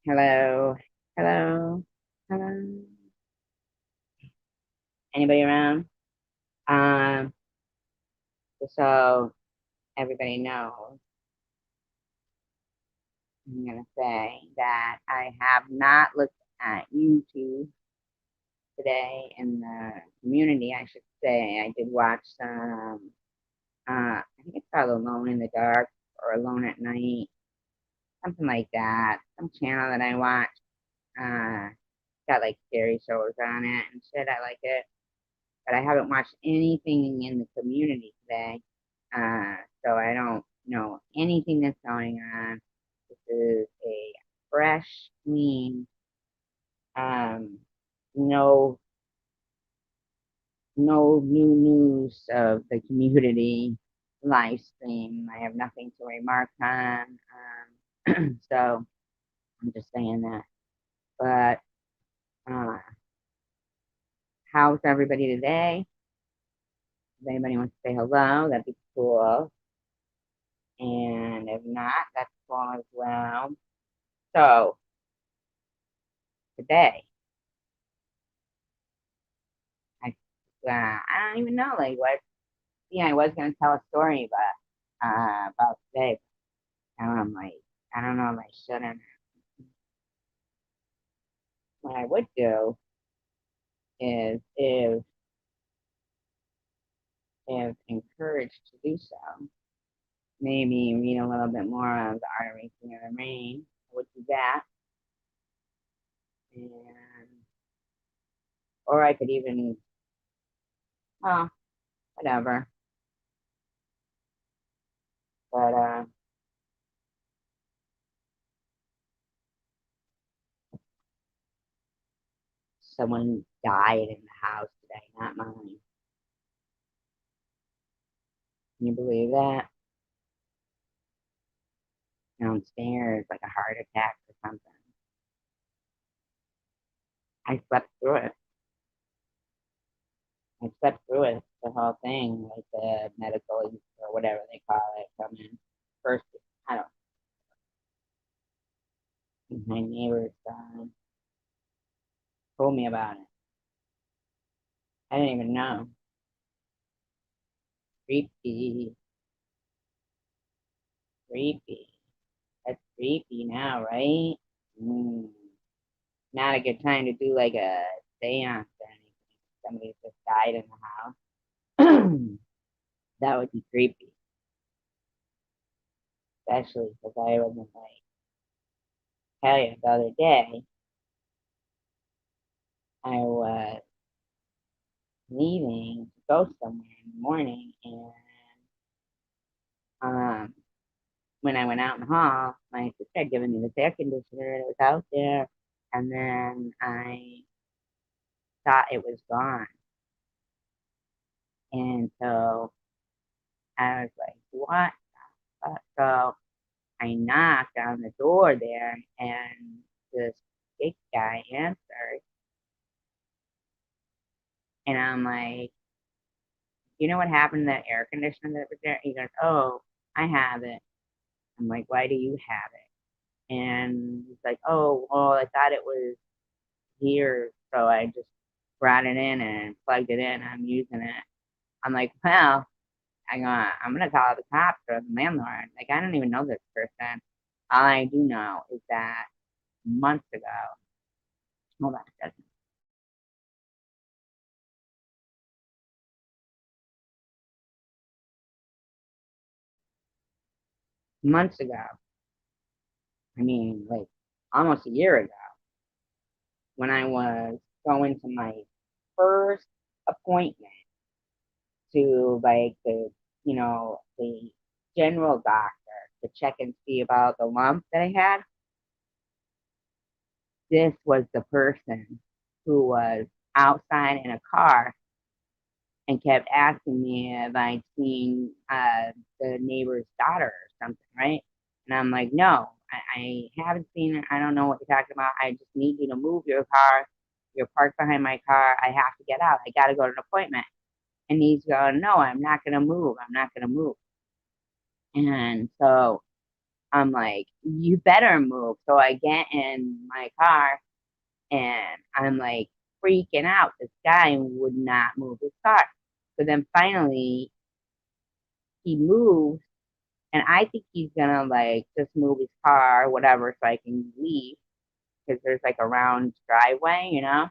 Hello, hello, hello. Anybody around? Um, just so everybody knows, I'm gonna say that I have not looked at YouTube today in the community. I should say I did watch some. I think it's called Alone in the Dark or Alone at Night, something like that. Some channel that I watch. Got like scary shows on it and shit. I like it. But I haven't watched anything in the community today. So I don't know anything that's going on. This is a fresh, clean, um, no, no new news of the community live stream. I have nothing to remark on. So I'm just saying that. But uh, how's everybody today? If anybody wants to say hello, that'd be cool. And if not, that's cool as well. So today, I don't even know like what. Yeah, I was gonna tell a story, but about today. And I'm like, I don't know if I shouldn't. What I would do is, if encouraged to do so, maybe read a little bit more of the Art of Racing in the Rain. I would do that, and or I could even, oh, whatever. But someone died in the house today, not mine. Can you believe that? Downstairs, like a heart attack or something. I slept through it. I slept through it, the whole thing, like the medical or whatever they call it, come in first. I don't. My neighbors told me about it. I didn't even know. Creepy, creepy. That's creepy now, right? Mm. Not a good time to do like a seance or anything. Somebody just died in the house. That would be creepy, especially because I wasn't like, tell you the other day, I was leaving to go somewhere in the morning, and um, when I went out in the hall, my sister had given me this air conditioner that was out there, and then I thought it was gone, and so I was like, "What the fuck?" So I knocked on the door there, and this big guy answered, and I'm like, "You know what happened to that air conditioner that was there?" He goes, "Oh, I have it." I'm like, "Why do you have it?" And he's like, "Oh, well, I thought it was here, so I just brought it in and plugged it in. I'm using it." I'm like, "Well, I'm gonna call the cops or the landlord. Like, I don't even know this person. All I do know is that months ago, hold on a second, months ago, I mean, like almost a year ago, when I was going to my first appointment to like the general doctor to check and see about the lump that I had. This was the person who was outside in a car and kept asking me if I'd seen the neighbor's daughter or something, right? And I'm like, no, I haven't seen her. I don't know what you're talking about. I just need you to move your car. You're parked behind my car. I have to get out. I got to go to an appointment. And he's going, no, I'm not going to move. I'm not going to move. And so I'm like, you better move. So I get in my car and I'm like freaking out. This guy would not move his car. So then finally he moves and I think he's gonna like just move his car or whatever so I can leave because there's like a round driveway, you know?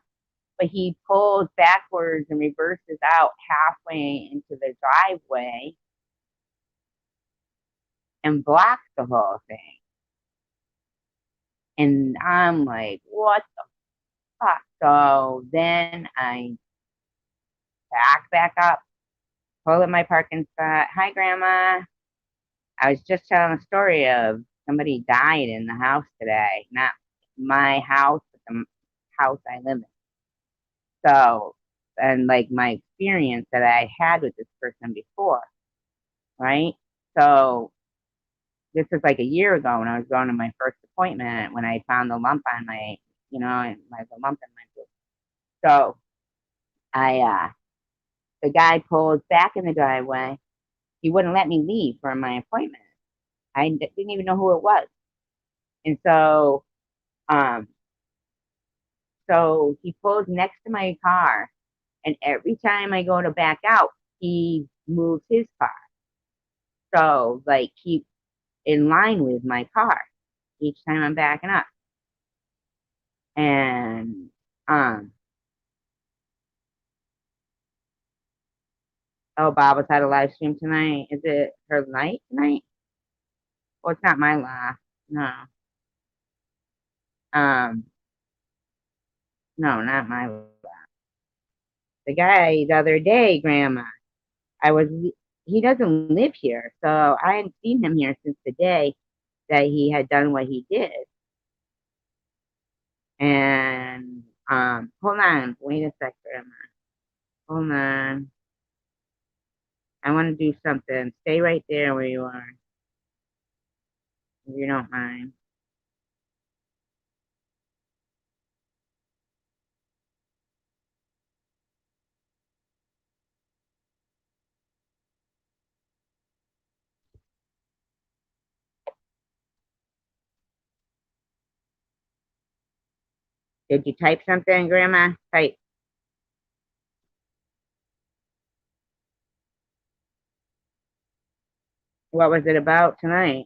But he pulls backwards and reverses out halfway into the driveway and blocks the whole thing. And I'm like, what the fuck? So then I back up, pull up my parking spot. Hi, Grandma. I was just telling a story of somebody died in the house today. Not my house, but the house I live in. So, and like my experience that I had with this person before, right? So this was like a year ago when I was going to my first appointment when I found the lump on my, the lump in my tooth. So the guy pulls back in the driveway. He wouldn't let me leave for my appointment. I didn't even know who it was. And um, so he pulls next to my car, and every time I go to back out, he moves his car. So like keep in line with my car each time I'm backing up. And um, oh, Bob's had a live stream tonight. Is it her night tonight? Well, it's not my laugh. No. Um, no, not my laugh. The guy the other day, Grandma, I was he doesn't live here, so I hadn't seen him here since the day that he had done what he did. And hold on, wait a sec, Grandma. Hold on. I want to do something. Stay right there where you are, if you don't mind. Did you type something, Grandma? Type. What was it about tonight?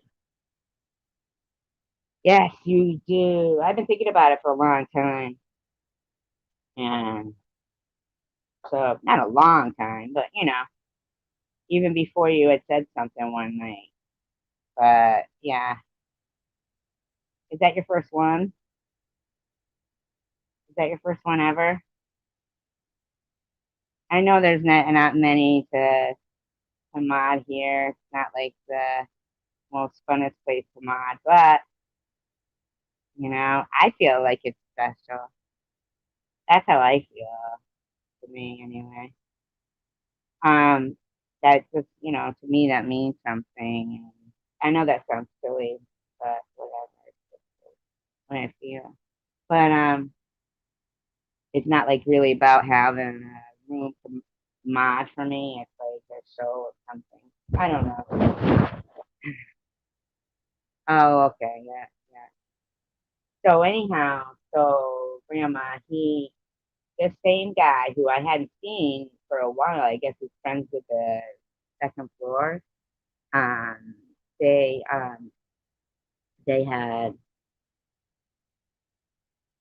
Yes, you do. I've been thinking about it for a long time. And so, not a long time, but even before you had said something one night. But yeah, is that your first one? Is that your first one ever? I know there's not many to mod here. It's not like the most funnest place to mod, but I feel like it's special. That's how I feel to me anyway. Um, that just to me that means something. I know that sounds silly, but whatever. It's just what I feel. But it's not like really about having a room to mod for me. It's like a show or something. I don't know. Oh, okay, yeah, yeah. So anyhow, so Grandma, the same guy who I hadn't seen for a while, I guess he's friends with the second floor. Um, they um they had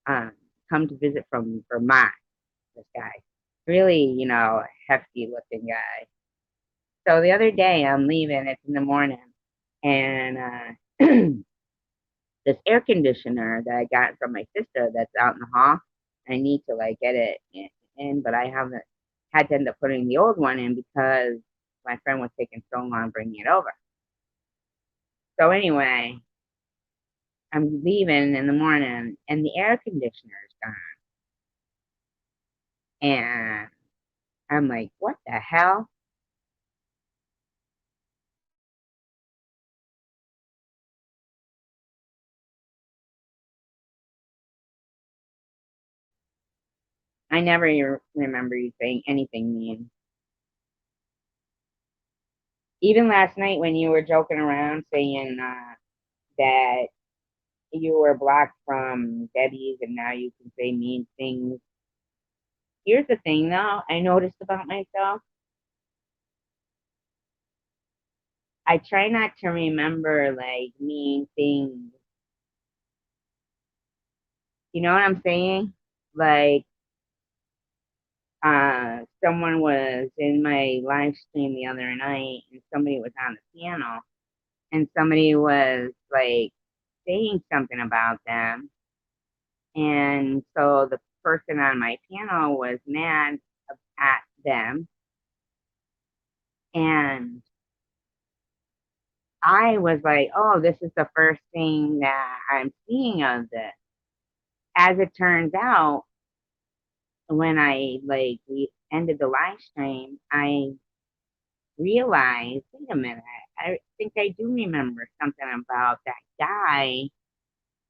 um come to visit from Vermont. This guy, really, hefty looking guy. So the other day I'm leaving. It's in the morning, and this air conditioner that I got from my sister that's out in the hall. I need to like get it in, but I haven't had to end up putting the old one in because my friend was taking so long bringing it over. So anyway, I'm leaving in the morning, and the air conditioner is gone, and I'm like, what the hell? I never remember you saying anything mean. Even last night when you were joking around saying that you were blocked from Debbie's and now you can say mean things. Here's the thing though, I noticed about myself. I try not to remember like mean things. You know what I'm saying? Like, someone was in my live stream the other night and somebody was on the piano and somebody was like saying something about them. And so the person on my piano was mad at them. And I was like, oh, this is the first thing that I'm seeing of this. As it turns out, when we ended the live stream, I realized, wait a minute, I think I do remember something about that guy,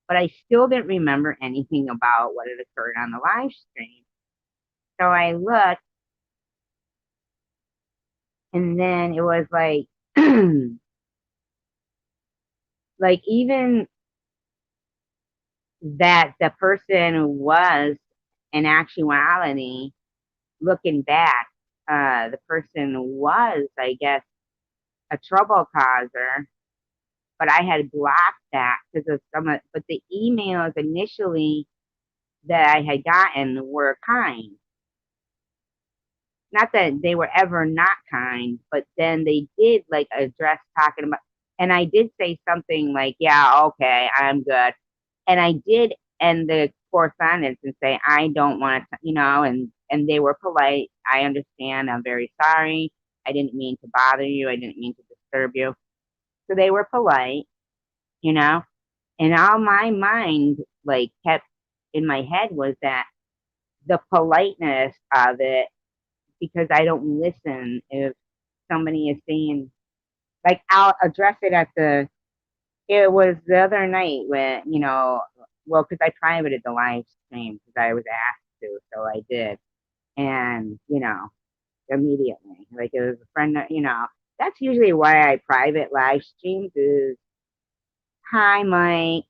but I still didn't remember anything about what had occurred on the live stream. So I looked, and then it was like, like even that the person was, in actuality, looking back, the person was, I guess, a trouble causer, but I had blocked that because of but the emails initially that I had gotten were kind. Not that they were ever not kind, but then they did like address talking about, and I did say something like, yeah, okay, I'm good. And I did end the correspondence and say, I don't want to, and they were polite. I understand. I'm very sorry. I didn't mean to bother you. I didn't mean to disturb you. So they were polite, you know, and all my mind like kept in my head was that the politeness of it, because I don't listen if somebody is saying, like, I'll address it it was the other night when, well, because I privated the live stream because I was asked to, so I did. And, immediately, like it was a friend that, that's usually why I private live streams is, hi, Mike.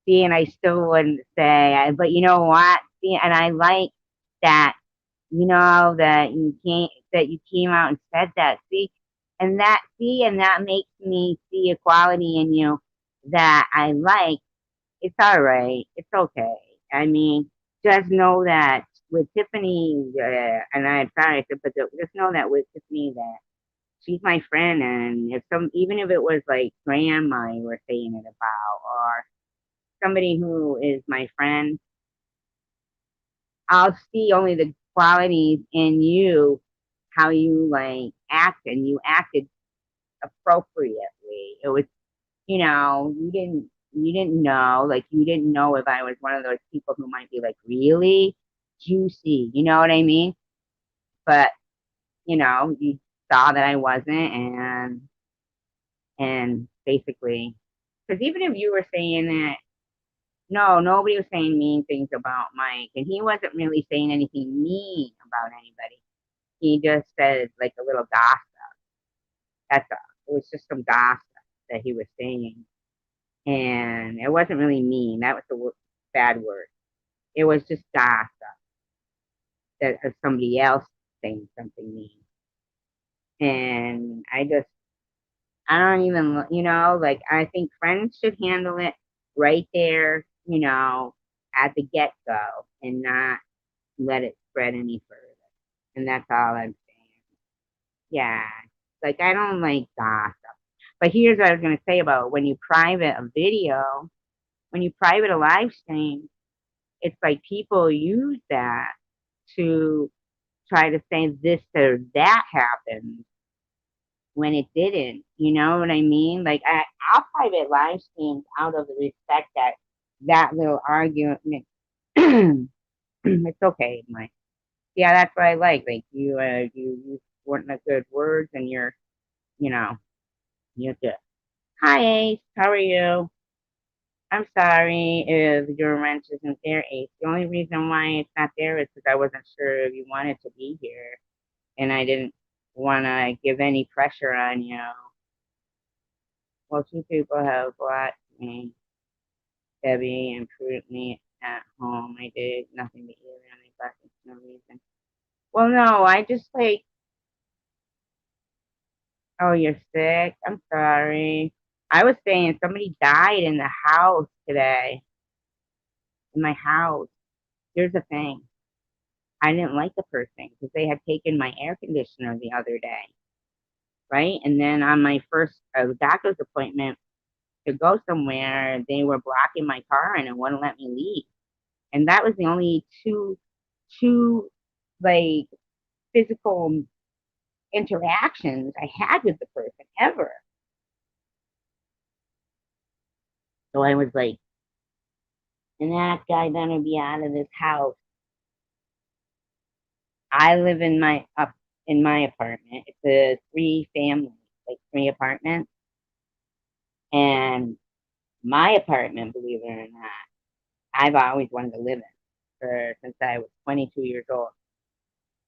See, and I still wouldn't say, but you know what? See, and I like that, that you came out and said that. And that makes me see a quality in you that I like. It's all right. It's okay. I mean, just know that with Tiffany, and I'm sorry, but just know that with Tiffany, that she's my friend, and even if it was like grandma you were saying it about, or somebody who is my friend, I'll see only the qualities in you, how you like act, and you acted appropriately. It was, you didn't know, like you didn't know if I was one of those people who might be like really juicy, you know what I mean? But you saw that I wasn't, and basically, because even if you were saying that, no, nobody was saying mean things about Mike, and he wasn't really saying anything mean about anybody. He just said like a little gossip. That's all. It was just some gossip that he was saying, and it wasn't really mean. That was the bad word. It was just gossip that of somebody else saying something mean, and I don't even, like I think friends should handle it right there, at the get go, and not let it spread any further. And that's all I'm saying. Yeah. Like I don't like gossip. But here's what I was gonna say about when you private a video, when you private a live stream, it's like people use that to try to say this or that happened when it didn't. You know what I mean? Like I'll private live streams out of the respect that that little argument. It's okay, Mike. Yeah, that's what I like. Like you use weren't good words, and you know, you're good. Hi, Ace. How are you? I'm sorry if your wrench isn't there, Ace. The only reason why it's not there is because I wasn't sure if you wanted to be here, and I didn't want to give any pressure on you. Well, two people have watched me, Debbie, and prudently at home. I did nothing to eat and I left for no reason. Well, no, I just like, oh, you're sick? I'm sorry. I was saying somebody died in the house today, in my house. Here's the thing. I didn't like the person because they had taken my air conditioner the other day, right? And then on my first doctor's appointment to go somewhere, they were blocking my car and it wouldn't let me leave. And that was the only two like physical interactions I had with the person ever. So I was like, and that guy gonna be out of this house. I live in my up in my apartment. It's a three family, like three apartments. And my apartment, believe it or not, I've always wanted to live in for since I was 22 years old.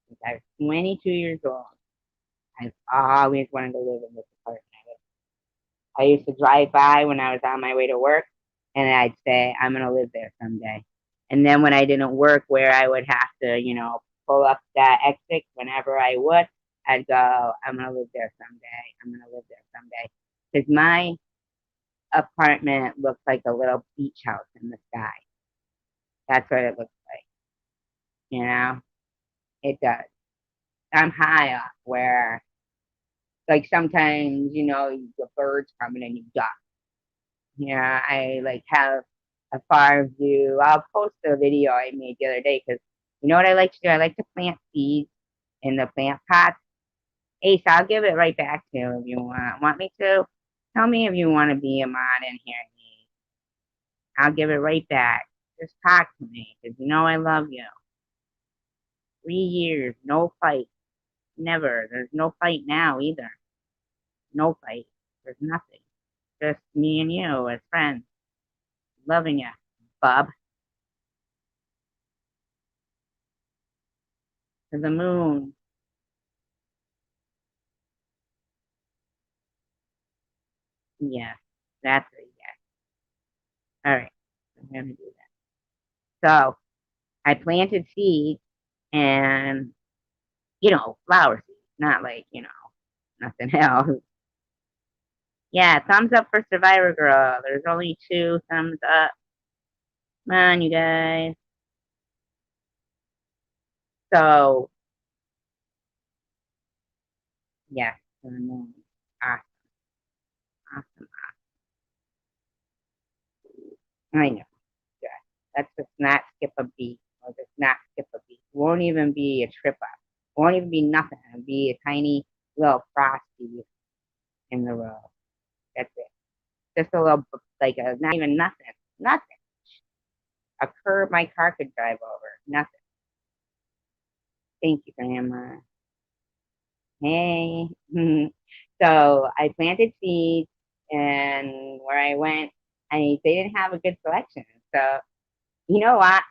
Since I was 22 years old, I've always wanted to live in this apartment. I used to drive by when I was on my way to work, and I'd say, I'm going to live there someday. And then when I didn't work where I would have to, pull up that exit whenever I would, I'd go, I'm going to live there someday. I'm going to live there someday. Because my apartment looks like a little beach house in the sky. That's what it looks like. You know, it does. I'm high up where, like, sometimes, the birds coming and you duck. Yeah, I like have a far view. I'll post a video I made the other day because you know what I like to do? I like to plant seeds in the plant pots. Ace, I'll give it right back to you if you want. Want me to? Tell me if you want to be a mod in here. I'll give it right back. Just talk to me because you know I love you. 3 years, no fight. Never. There's no fight now either. No fight. There's nothing. Just me and you as friends. Loving you, bub. To the moon. Yeah, that's a yes. All right, I'm gonna do that. So I planted seeds and flower seeds, not like nothing else. Yeah, thumbs up for Survivor Girl. There's only two thumbs up. Come on, you guys. So yes, awesome, awesome. I know. Yeah, that's just not skip a beat, or just not skip a beat. Won't even be a trip up. Won't even be nothing. It'll be a tiny little frosty in the road. That's it. Just a little, like not even nothing. Nothing. A curb my car could drive over. Nothing. Thank you, Grandma. Hey. So I planted seeds, and where I went, they didn't have a good selection. So you know what?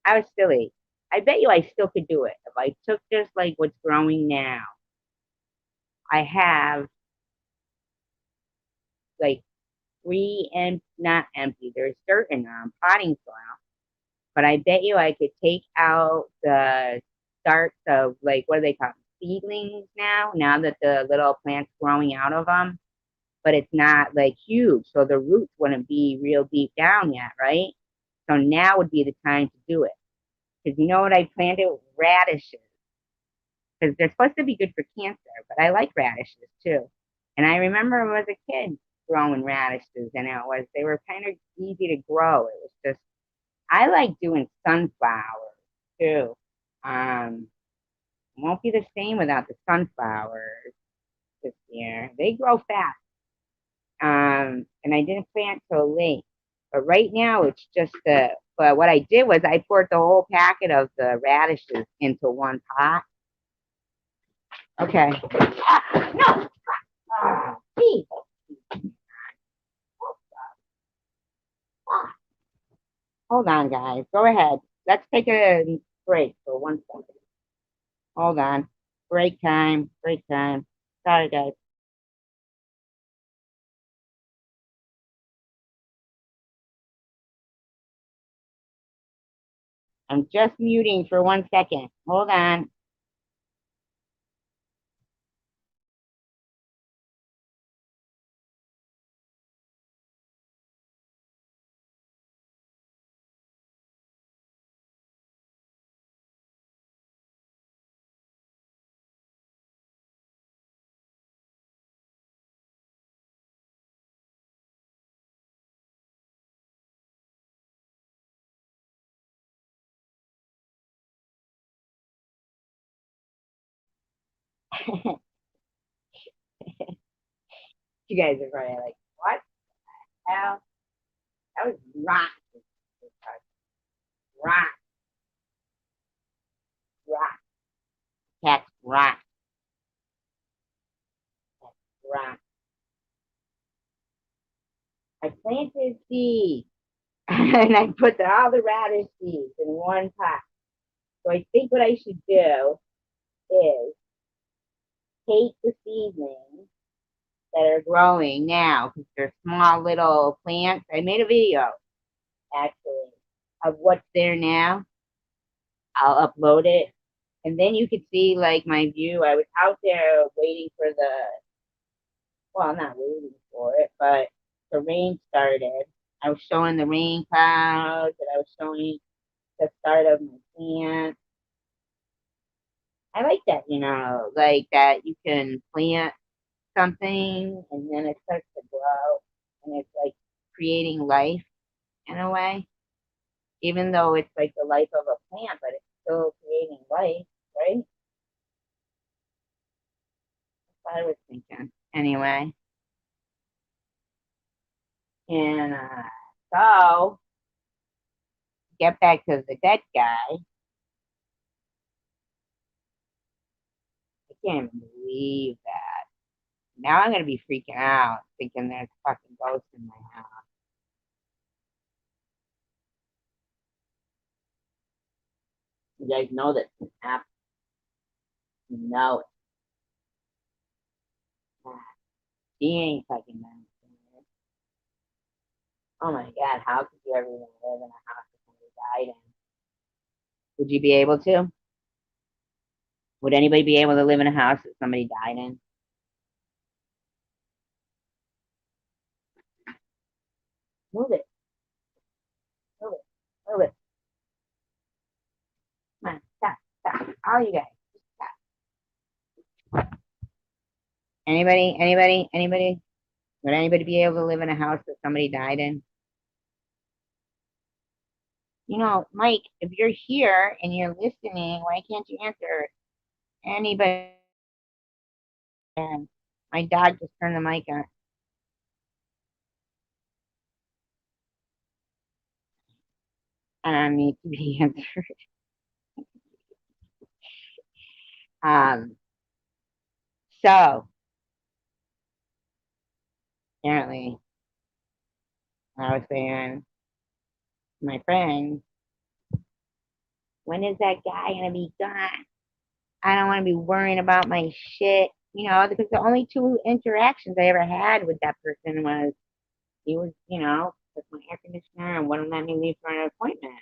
I was silly. I bet you I still could do it if I took just like what's growing now. I have like three and not empty. There's dirt in them, potting soil. But I bet you I could take out the starts of like what do they call them? Seedlings now. Now that the little plant's growing out of them, but it's not like huge, so the roots wouldn't be real deep down yet, right? So now would be the time to do it because you know what I planted? Radishes because they're supposed to be good for cancer, but I like radishes too. And I remember when I was a kid growing radishes, and they were kind of easy to grow. It was just I like doing sunflowers too. Um, won't be the same without the sunflowers this year. They grow fast. And I didn't plant till late. But right now it's just but what I did was I poured the whole packet of the radishes into one pot. Okay. No. Steve. Hold on, guys. Go ahead. Let's take a break for 1 second. Hold on. Break time. Break time. Sorry, guys. I'm just muting for 1 second. Hold on. You guys are probably like, what the hell? That was rock. Rock. Rock. Cats rock. Rock. I planted seeds and I put all the radish seeds in one pot. So I think what I should do is take the seedlings that are growing now because they're small little plants. I made a video actually of what's there now. I'll upload it and then you could see like my view. I was out there waiting for the, well, not waiting for it, but the rain started. I was showing the rain clouds and I was showing the start of my plant. I like that, like that you can plant something and then it starts to grow and it's like creating life in a way, even though it's like the life of a plant, but it's still creating life, right? That's what I was thinking. Anyway, and so get back to the dead guy. I can't even believe that. Now I'm gonna be freaking out, thinking there's fucking ghosts in my house. You guys know this can happen. You know it. Ah, she ain't fucking nice. Oh my god, how could you ever even live in a house that somebody died in? Would you be able to? Would anybody be able to live in a house that somebody died in? Move it, move it, move it. Come on, stop, stop. All you guys, stop. Anybody? Would anybody be able to live in a house that somebody died in? Mike, if you're here and you're listening, why can't you answer? Anybody? And my dog just turned the mic on. And need to be answered. Um, so apparently I was saying to my friend, when is that guy gonna be gone? I don't want to be worrying about my shit, because the only two interactions I ever had with that person was he was, with my air conditioner and wouldn't let me leave for an appointment.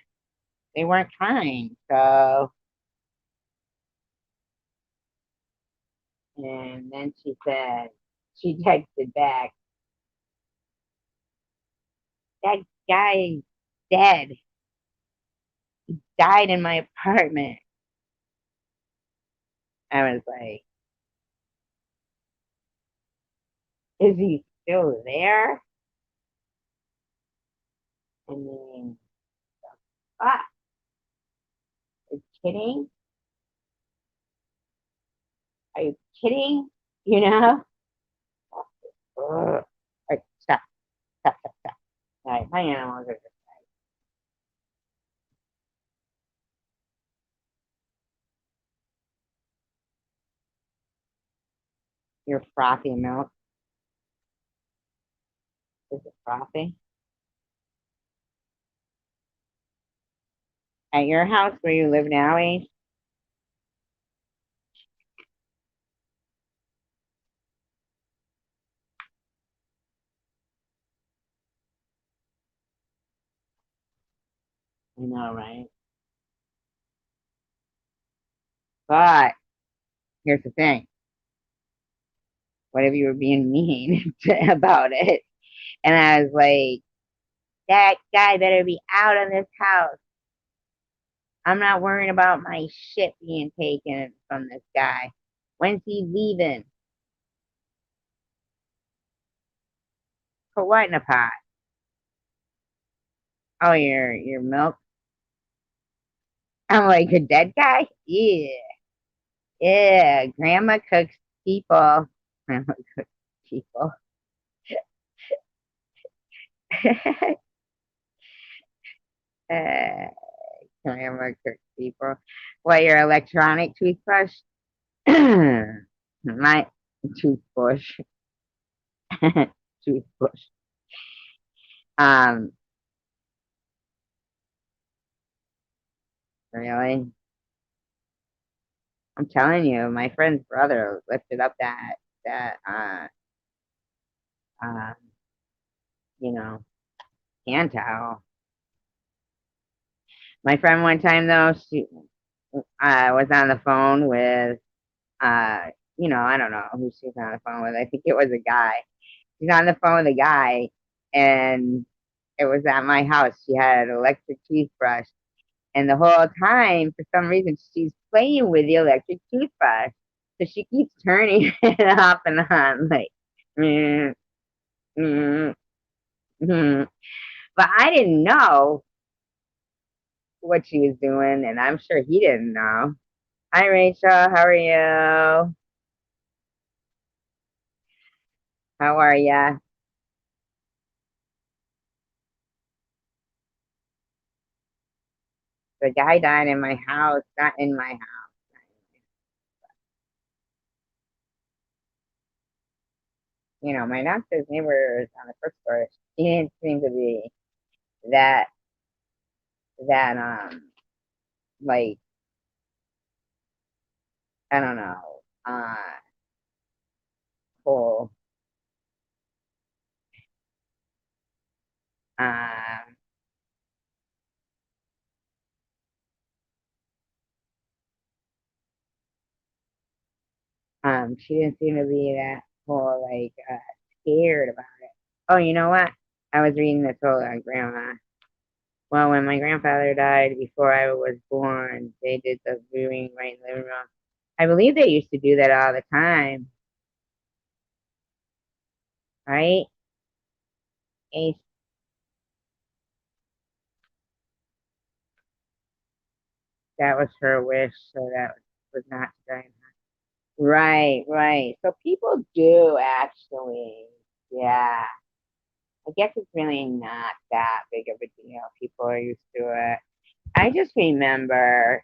They weren't kind, so. And then she said, she texted back, that guy's dead. He died in my apartment. I was like, is he still there? I mean, fuck. Are you kidding? Are you kidding? You know? Ugh. All right, stop, stop, stop, stop. All right, my animals are just, your frothy milk. Is it frothy? At your house where you live now, Ace? I know, right? But here's the thing. What if you were being mean about it? And I was like, that guy better be out of this house. I'm not worrying about my shit being taken from this guy. When's he leaving? Put what in a pot? Oh, your milk. I'm like a dead guy. Yeah, yeah. Grandma cooks people. Grandma cooks people. uh, Grandma cooks people. What, your electronic toothbrush? My toothbrush. Toothbrush. Um, really? I'm telling you, my friend's brother lifted up that uh you know, hand towel. My friend one time though, she was on the phone with I don't know who she was on the phone with. I think it was a guy. She's on the phone with a guy, and it was at my house. She had an electric toothbrush, and the whole time, for some reason, she's playing with the electric toothbrush. So she keeps turning it off and on, like, mm, mm, mm. But I didn't know what she was doing, and I'm sure he didn't know. Hi, Rachel. How are you? How are ya? The guy died in my house, not in my house. My downstairs neighbors on the first floor, he didn't seem to be that that like I don't know, cool. Um she didn't seem to be that whole like scared about it. Oh, you know what? I was reading this whole grandma. Well, when my grandfather died before I was born, they did the viewing right in the living room. I believe they used to do that all the time, right? Ace, that was her wish, so that was not to die. Right, right. So people do actually, yeah. I guess it's really not that big of a deal. People are used to it. I just remember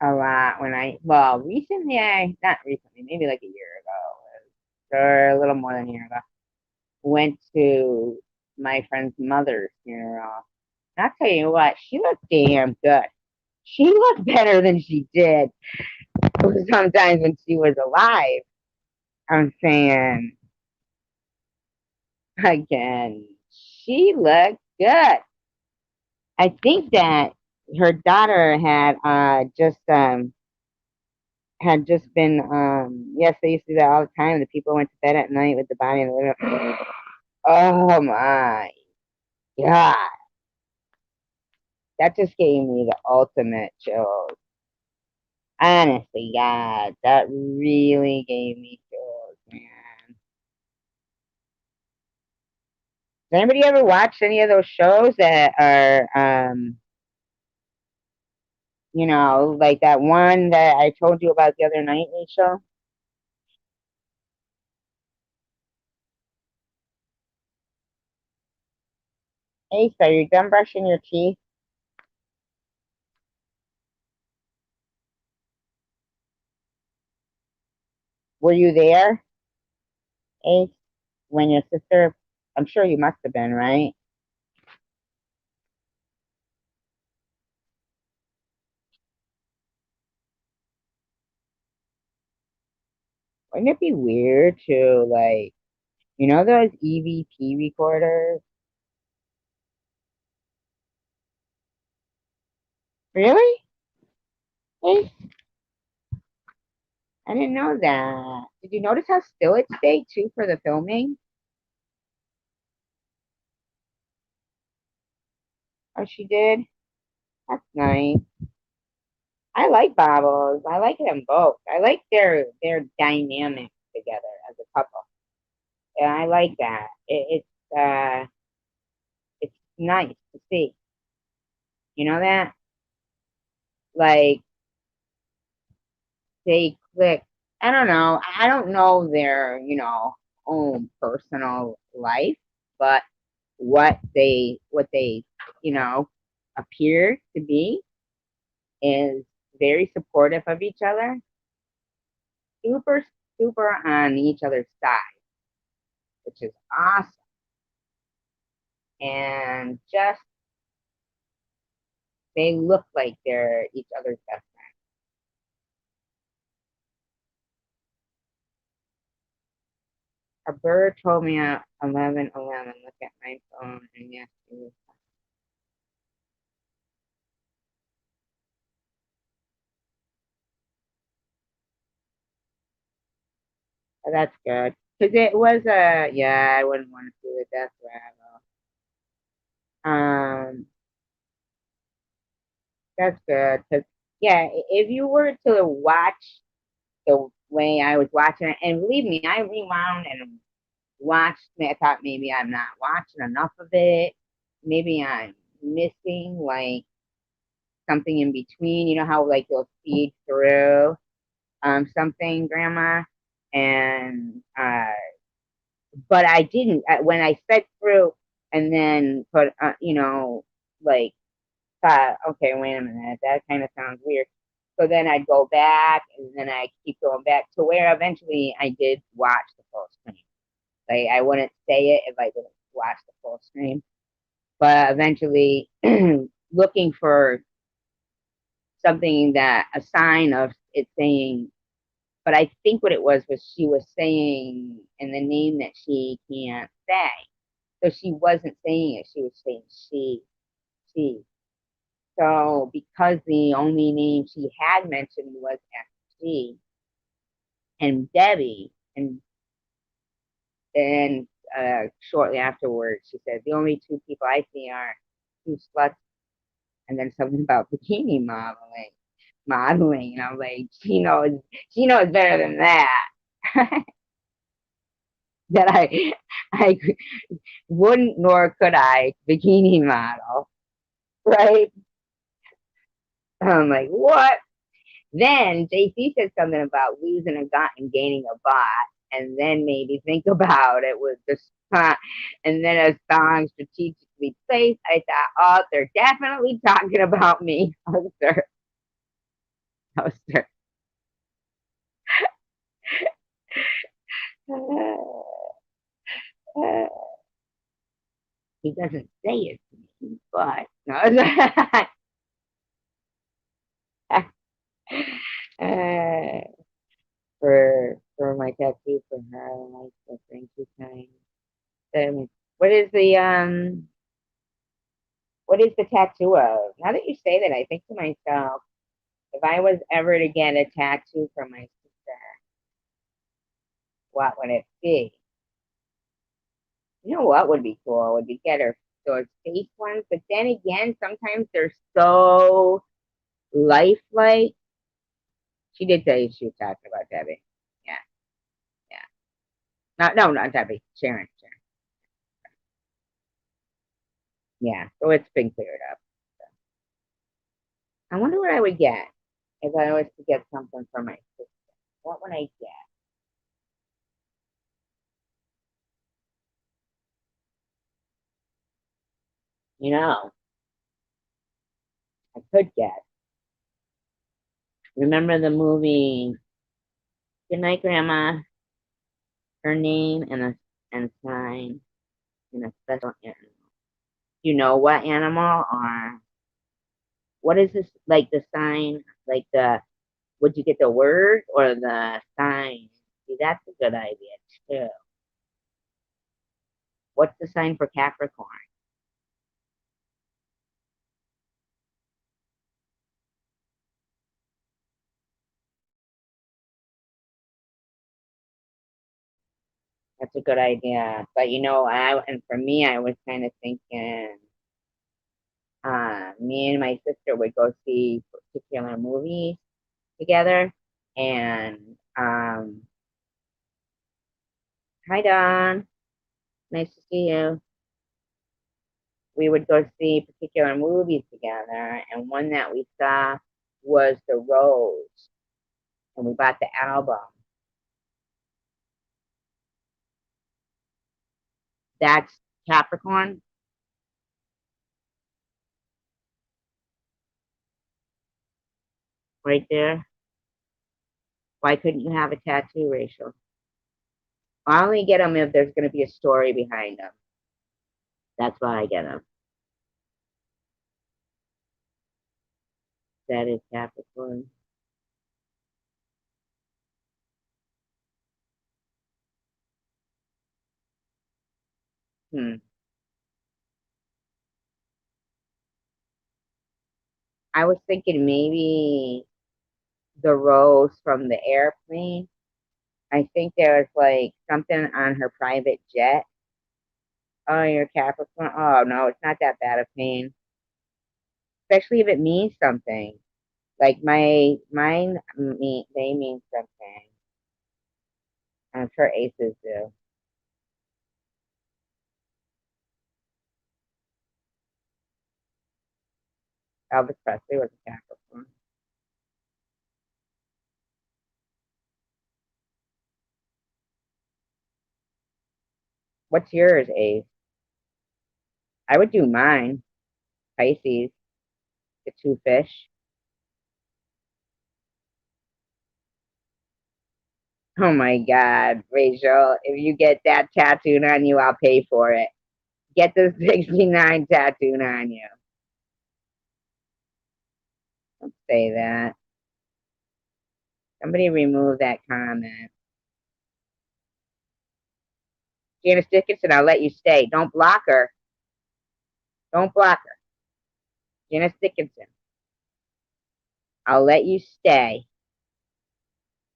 a lot when recently, not recently, maybe like a year ago, or a little more than a year ago, went to my friend's mother's funeral. And I'll tell you what, she looked damn good. She looked better than she did sometimes when she was alive. I'm saying again, she looked good. I think that her daughter had just been yes, they used to do that all the time. The people went to bed at night with the body in the living room. Oh my god. That just gave me the ultimate chills. Honestly, God, that really gave me chills, man. Does anybody ever watch any of those shows that are like that one that I told you about the other night, Rachel? Ace, are you done brushing your teeth? Were you there, Ace, when your sister? I'm sure you must have been, right? Wouldn't it be weird to like, those EVP recorders? Really? Hey, I didn't know that. Did you notice how still it stayed too for the filming? Oh, she did? That's nice. I like Bobbles. I like them both. I like their dynamic together as a couple. Yeah, I like that. It's nice to see. You know that? Like they click. I don't know. I don't know their, own personal life, but what they, you know, appear to be is very supportive of each other, super, super on each other's side, which is awesome. And just they look like they're each other's best friend. A bird told me at 11:11. Look at my phone, and yes, it was. Oh, that's good because it was a yeah. I wouldn't want to do the death rattle. That's good because yeah, if you were to watch the way I was watching it, and believe me, I rewound and watched. I thought maybe I'm not watching enough of it. Maybe I'm missing like something in between. You know how like you'll feed through something, Grandma, and but I didn't when I fed through and then put like thought, okay, wait a minute, that kind of sounds weird. So then I'd go back and then I keep going back to where eventually I did watch the full stream. Like I wouldn't say it if I didn't watch the full stream, but eventually looking for something that a sign of it saying, but I think what it was she was saying in the name that she can't say. So she wasn't saying it, she was saying she. So because the only name she had mentioned was FG and Debbie, and shortly afterwards she said the only two people I see are two sluts, and then something about bikini modeling, and I'm like, she knows better than that. That I wouldn't nor could I bikini model, right? I'm like, what? Then JC said something about losing a gut and gaining a bot, and then made me think about it with the song. And then a song strategically placed, I thought, oh, they're definitely talking about me. Hoster, hoster. He doesn't say it to me, but no. uh, for my tattoo for her, I like the thank you kind. What is the tattoo of? Now that you say that, I think to myself, if I was ever to get a tattoo for my sister, what would it be? You know what would be cool? Would be get her those face ones, but then again, sometimes they're so lifelike. She did say she was talking about Debbie. Yeah, yeah. Not no, not Debbie. Sharon. Sharon. Yeah. So it's been cleared up. I wonder what I would get if I was to get something for my sister. What would I get? You know, I could get. Remember the movie Good Night Grandma? Her name and a sign and a special animal. You know what animal or what is this like the sign? Like the would you get the word or the sign? See, that's a good idea too. What's the sign for Capricorn? That's a good idea. But and for me, I was kind of thinking, me and my sister would go see particular movies together. And hi Don, nice to see you. We would go see particular movies together, and one that we saw was The Rose, and we bought the album. That's Capricorn right there. Why couldn't you have a tattoo, Rachel? I only get them if there's going to be a story behind them. That's why I get them. That is Capricorn. Hmm. I was thinking maybe the rose from the airplane. I think there was like something on her private jet. Oh, you're Capricorn. Oh no, it's not that bad of pain, especially if it means something. Like mine, they mean something. I'm sure aces do. Elvis Presley was a Capricorn. What's yours, Ace? I would do mine. Pisces, the two fish. Oh my God, Rachel, if you get that tattooed on you, I'll pay for it. Get the 69 tattooed on you. Don't say that. Somebody remove that comment. Janice Dickinson, I'll let you stay. Don't block her. Don't block her. Janice Dickinson, I'll let you stay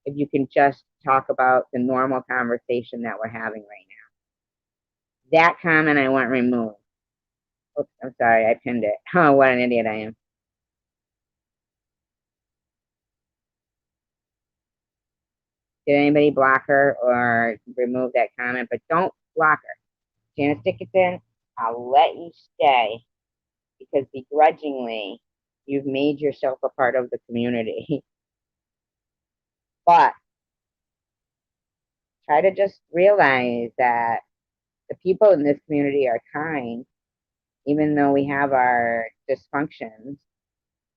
if you can just talk about the normal conversation that we're having right now. That comment I want removed. Oops, I'm sorry, I pinned it. Oh, what an idiot I am. Did anybody block her or remove that comment? But don't block her. Janice Dickinson, I'll let you stay because begrudgingly you've made yourself a part of the community. But try to just realize that the people in this community are kind, even though we have our dysfunctions.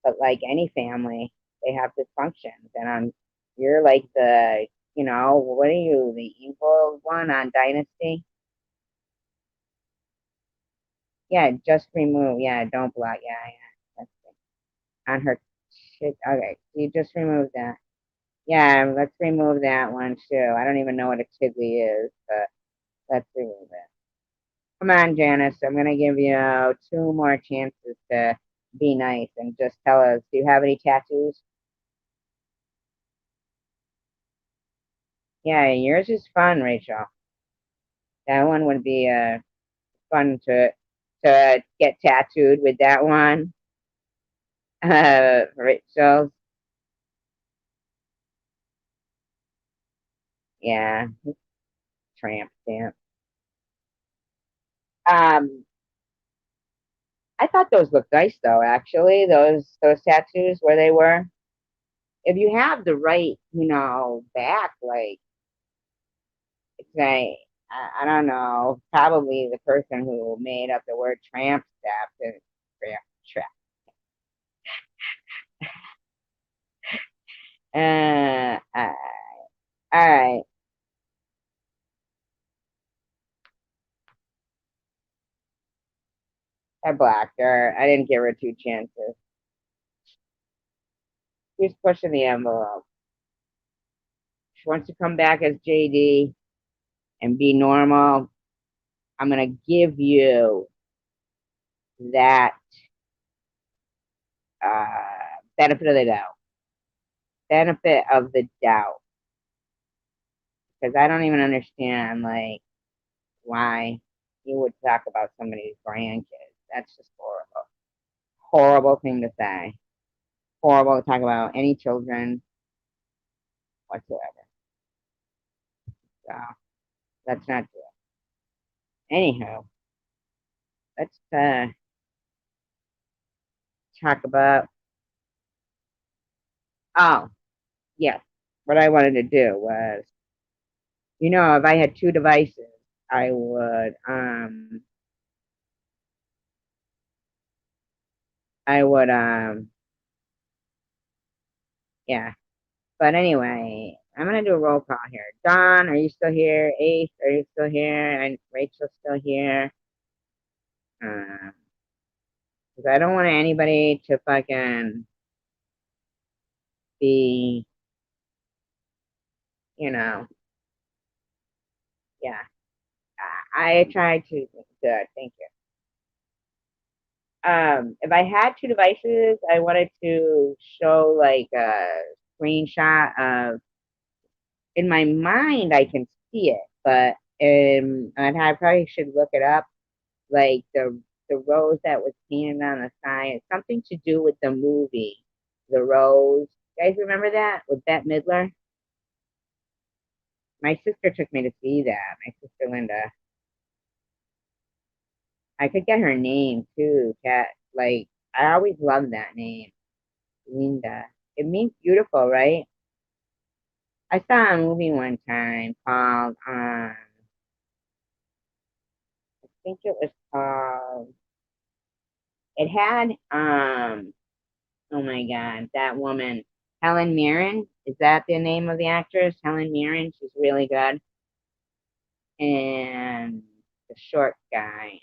But like any family, they have dysfunctions. And you're like what are you, the evil one on Dynasty? Yeah, just remove. Yeah, don't block. Yeah, yeah. That's it. On her shit. Okay, you just remove that. Yeah, let's remove that one too. I don't even know what a tiddly is, but let's remove it. Come on, Janice. I'm gonna give you two more chances to be nice and just tell us, do you have any tattoos? Yeah, yours is fun, Rachel. That one would be fun to get tattooed with that one. Rachel, yeah, tramp stamp. Um, I thought those looked nice though. Actually, those tattoos where they were. If you have the right, back, like say, I don't know, probably the person who made up the word tramp stamp is tramp. Uh, all right. I blocked her. I didn't give her two chances. She's pushing the envelope. She wants to come back as JD and be normal. I'm gonna give you that benefit of the doubt. Benefit of the doubt. because I don't even understand like why you would talk about somebody's grandkids. That's just horrible. Horrible thing to say. Horrible to talk about any children whatsoever. So let's not do it. Anywho, let's talk about. Oh, yes. What I wanted to do was, if I had two devices, I would yeah. But anyway, I'm gonna do a roll call here. Don, are you still here? Ace, are you still here? And Rachel's still here. Um, because I don't want anybody to fucking be, you know, yeah. I tried to. Good, thank you. If I had two devices, I wanted to show like a screenshot of. In my mind, I can see it, but and I probably should look it up. Like the rose that was painted on the side. It's something to do with the movie, The Rose. You guys remember that with Bette Midler? My sister took me to see that. My sister Linda. I could get her name too, Cat. Like I always loved that name, Linda. It means beautiful, right? I saw a movie one time called I think it was called. It had oh my god, that woman, Helen Mirren. Is that the name of the actress? Helen Mirren. She's really good. And the short guy,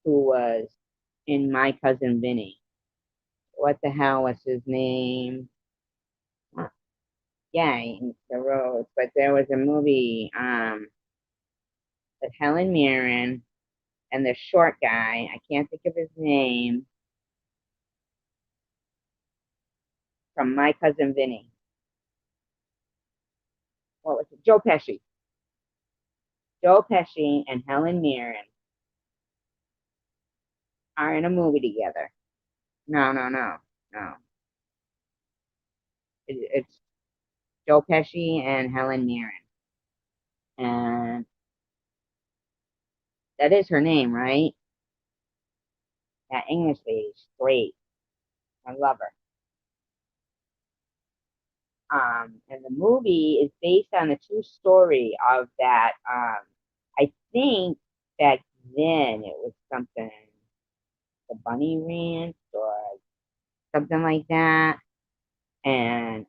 who was in My Cousin Vinny. What the hell was his name? Yeah, the Rose. But there was a movie with Helen Mirren and the short guy. I can't think of his name. From My Cousin Vinny. What was it? Joe Pesci. Joe Pesci and Helen Mirren are in a movie together. No, no, no, no. It's Joe Pesci and Helen Mirren. And that is her name, right? That English lady's great. I love her. And the movie is based on the true story of that. I think back then it was something, the Bunny Ranch or something like that. And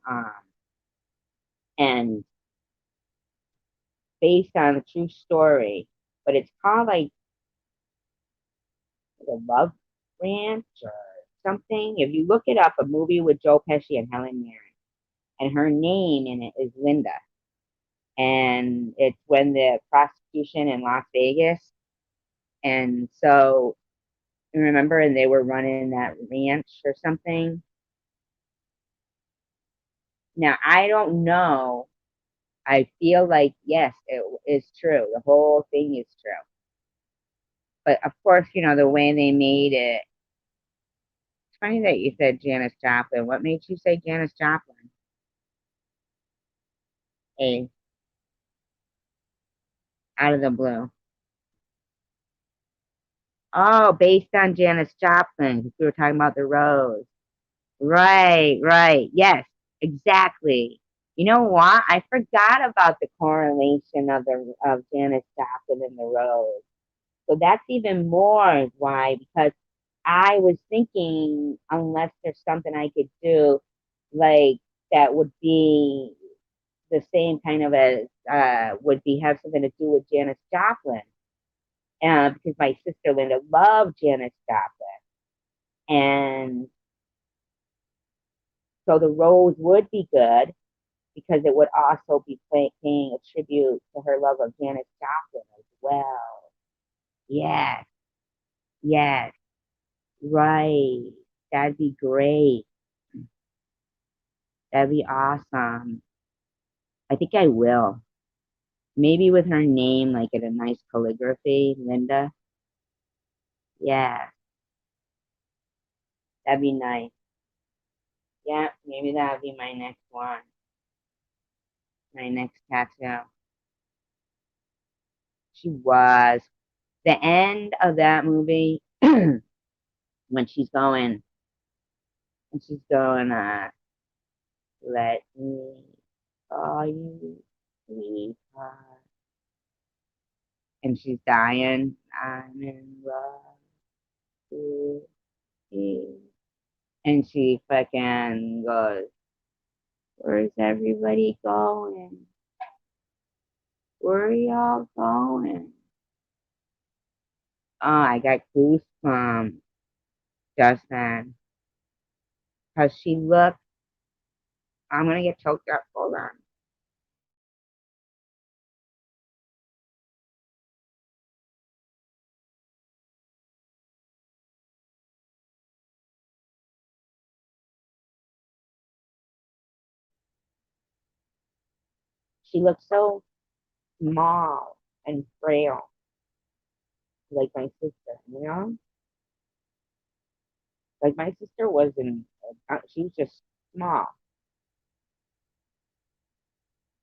based on a true story, but it's called like the Love Ranch or something. If you look it up, a movie with Joe Pesci and Helen Mirren, and her name in it is Linda, and it's when the prostitution in Las Vegas, and so remember, and they were running that ranch or something. Now I don't know. I feel like yes, it is true. The whole thing is true. But of course, the way they made it. It's funny that you said Janis Joplin. What made you say Janis Joplin? A out of the blue. Oh, based on Janis Joplin, because we were talking about the rose. Right, right. Yes, exactly. You know what? I forgot about the correlation of Janis Joplin and the rose. So that's even more why, because I was thinking unless there's something I could do like that would be the same kind of as would be have something to do with Janis Joplin. Because my sister Linda loved Janis Joplin. And so the rose would be good because it would also be paying a tribute to her love of Janis Joplin as well. Yes, yes, right. That'd be great. That'd be awesome. I think I will. Maybe with her name, like in a nice calligraphy, Linda. Yeah, that'd be nice. Yeah, maybe that'll be my next one, my next tattoo. She was. The end of that movie, when she's going, and she's going, let me call you sweetheart. And she's dying. I'm in love with you. And she fucking goes, where's everybody going? Where are y'all going? Oh, I got goosebumps just then. Because she looked, I'm going to get choked up. Hold on. She looked so small and frail, like my sister, you know? Like my sister wasn't, she was just small.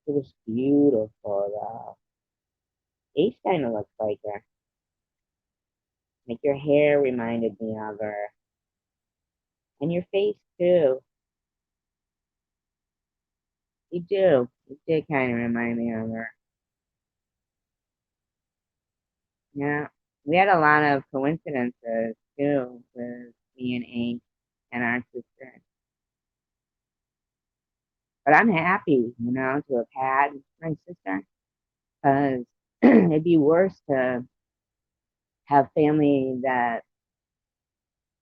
It was beautiful, though. Ace kind of looks like her. Like your hair reminded me of her. And your face, too. You do. You did kind of remind me of her. Yeah. We had a lot of coincidences, too, with me and Ace and our sister. But I'm happy, to have had my sister. Because it'd be worse to have family that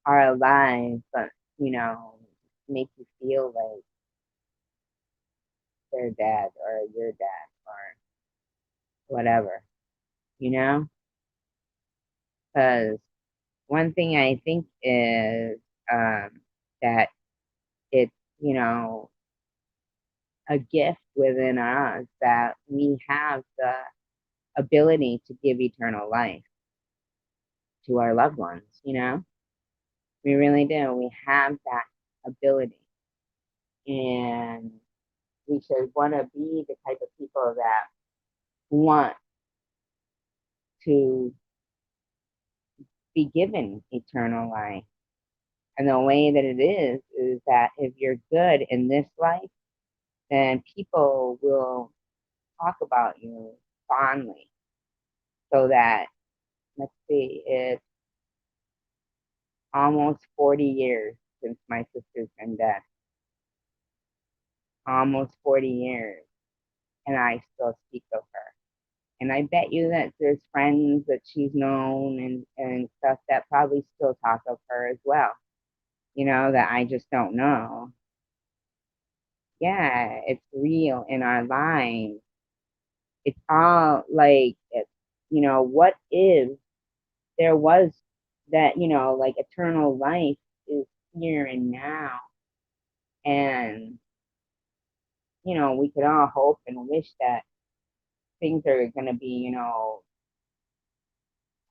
are alive, but, make you feel like they're dead or you're dead or whatever, you know? Because one thing I think is that it's, a gift within us that we have the ability to give eternal life to our loved ones. We really do. We have that ability. And we should want to be the type of people that want to be given eternal life. And the way that it is that if you're good in this life, then people will talk about you fondly. So that, let's see, it's almost 40 years since my sister's been dead. Almost 40 years. And I still speak of her. And I bet you that there's friends that she's known and stuff that probably still talk of her as well, that I just don't know. Yeah, it's real in our lives. It's all like, what if there was that, like eternal life is here and now. And, we could all hope and wish that things are going to be,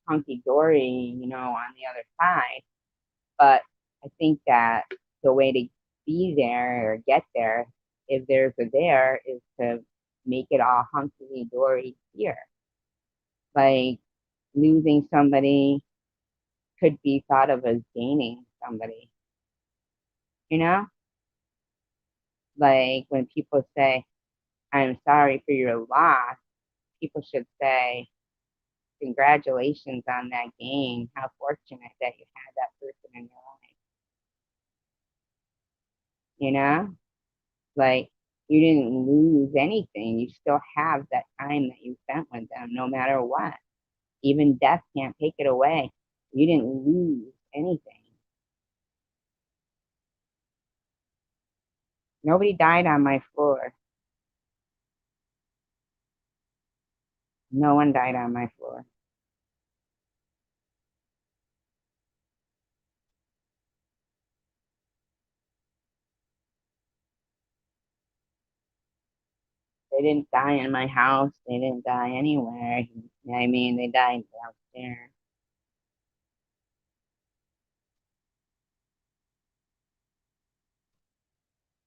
hunky dory, on the other side. But I think that the way to be there or get there, if there's a there, is to make it all hunky dory here. Like losing somebody could be thought of as gaining somebody, you know? Like when people say, I'm sorry for your loss, people should say, congratulations on that gain. How fortunate that you had that person in your life, you know? Like you didn't lose anything. You still have that time that you spent with them, no matter what. Even death can't take it away. You didn't lose anything. Nobody died on my floor. No one died on my floor. They didn't die in my house. They didn't die anywhere. I mean, they died downstairs.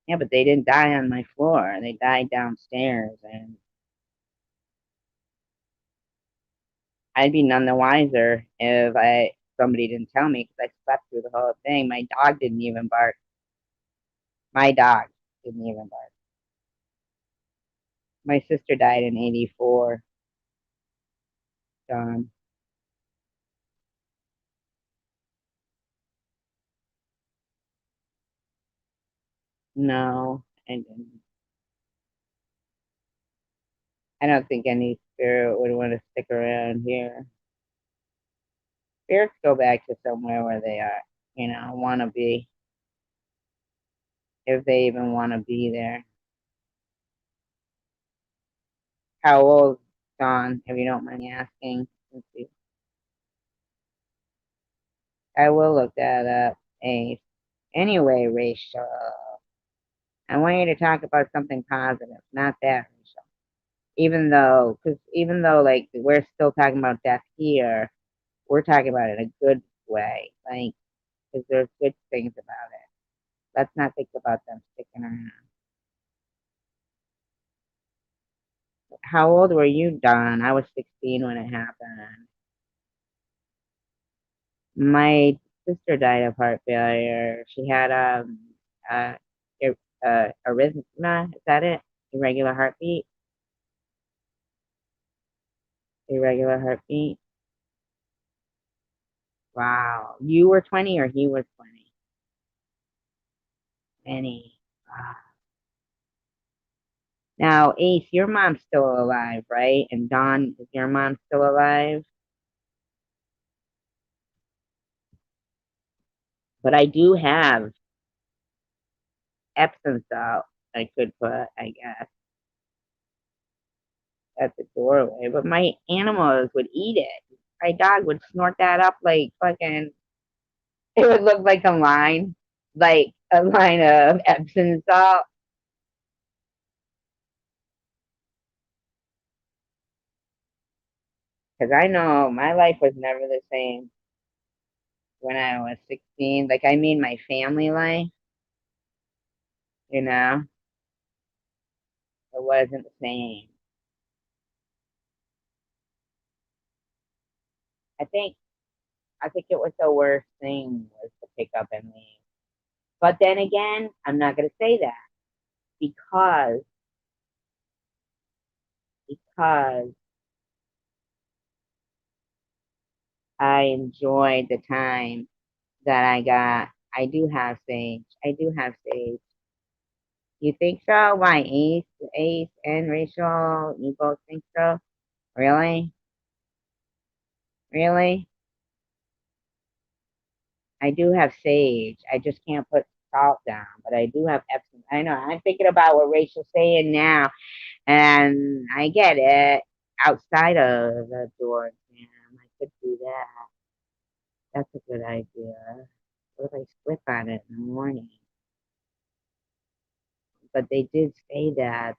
Yeah, but they didn't die on my floor. They died downstairs, and I'd be none the wiser if I somebody didn't tell me because I slept through the whole thing. My dog didn't even bark. My dog didn't even bark. My sister died in '84. Dawn. No, I didn't. I don't think any spirit would want to stick around here. Spirits go back to somewhere where they are, want to be, if they even want to be there. How old, Dawn, if you don't mind me asking? Let's see. I will look that up. Ace. Anyway, Rachel, I want you to talk about something positive, not that, Rachel. Even though, like, we're still talking about death here, we're talking about it in a good way, like, because there's good things about it. Let's not think about them sticking around. How old were you, Don? I was 16 when it happened. My sister died of heart failure. She had uh, arrhythmia. Is that it? Irregular heartbeat. Irregular heartbeat. Wow. You were 20 or he was 20? 20. Wow. Now, Ace, your mom's still alive, right? And Don, is your mom still alive? But I do have Epsom salt I could put, I guess, at the doorway. But my animals would eat it. My dog would snort that up like fucking, it would look like a line of Epsom salt. Because I know my life was never the same when I was 16. Like, I mean, my family life, you know, it wasn't the same. I think, I think it was the worst thing was to pick up and leave. But then again, I'm not going to say that because, because I enjoyed the time that I got. I do have sage. I do have sage. You think so? Why, Ace and Rachel? You both think so? Really? Really? I do have sage. I just can't put salt down, but I do have Epsom. I know. I'm thinking about what Rachel's saying now, and I get it. Outside of the door, I could do that. That's a good idea. What if I slip on it in the morning? But they did say that.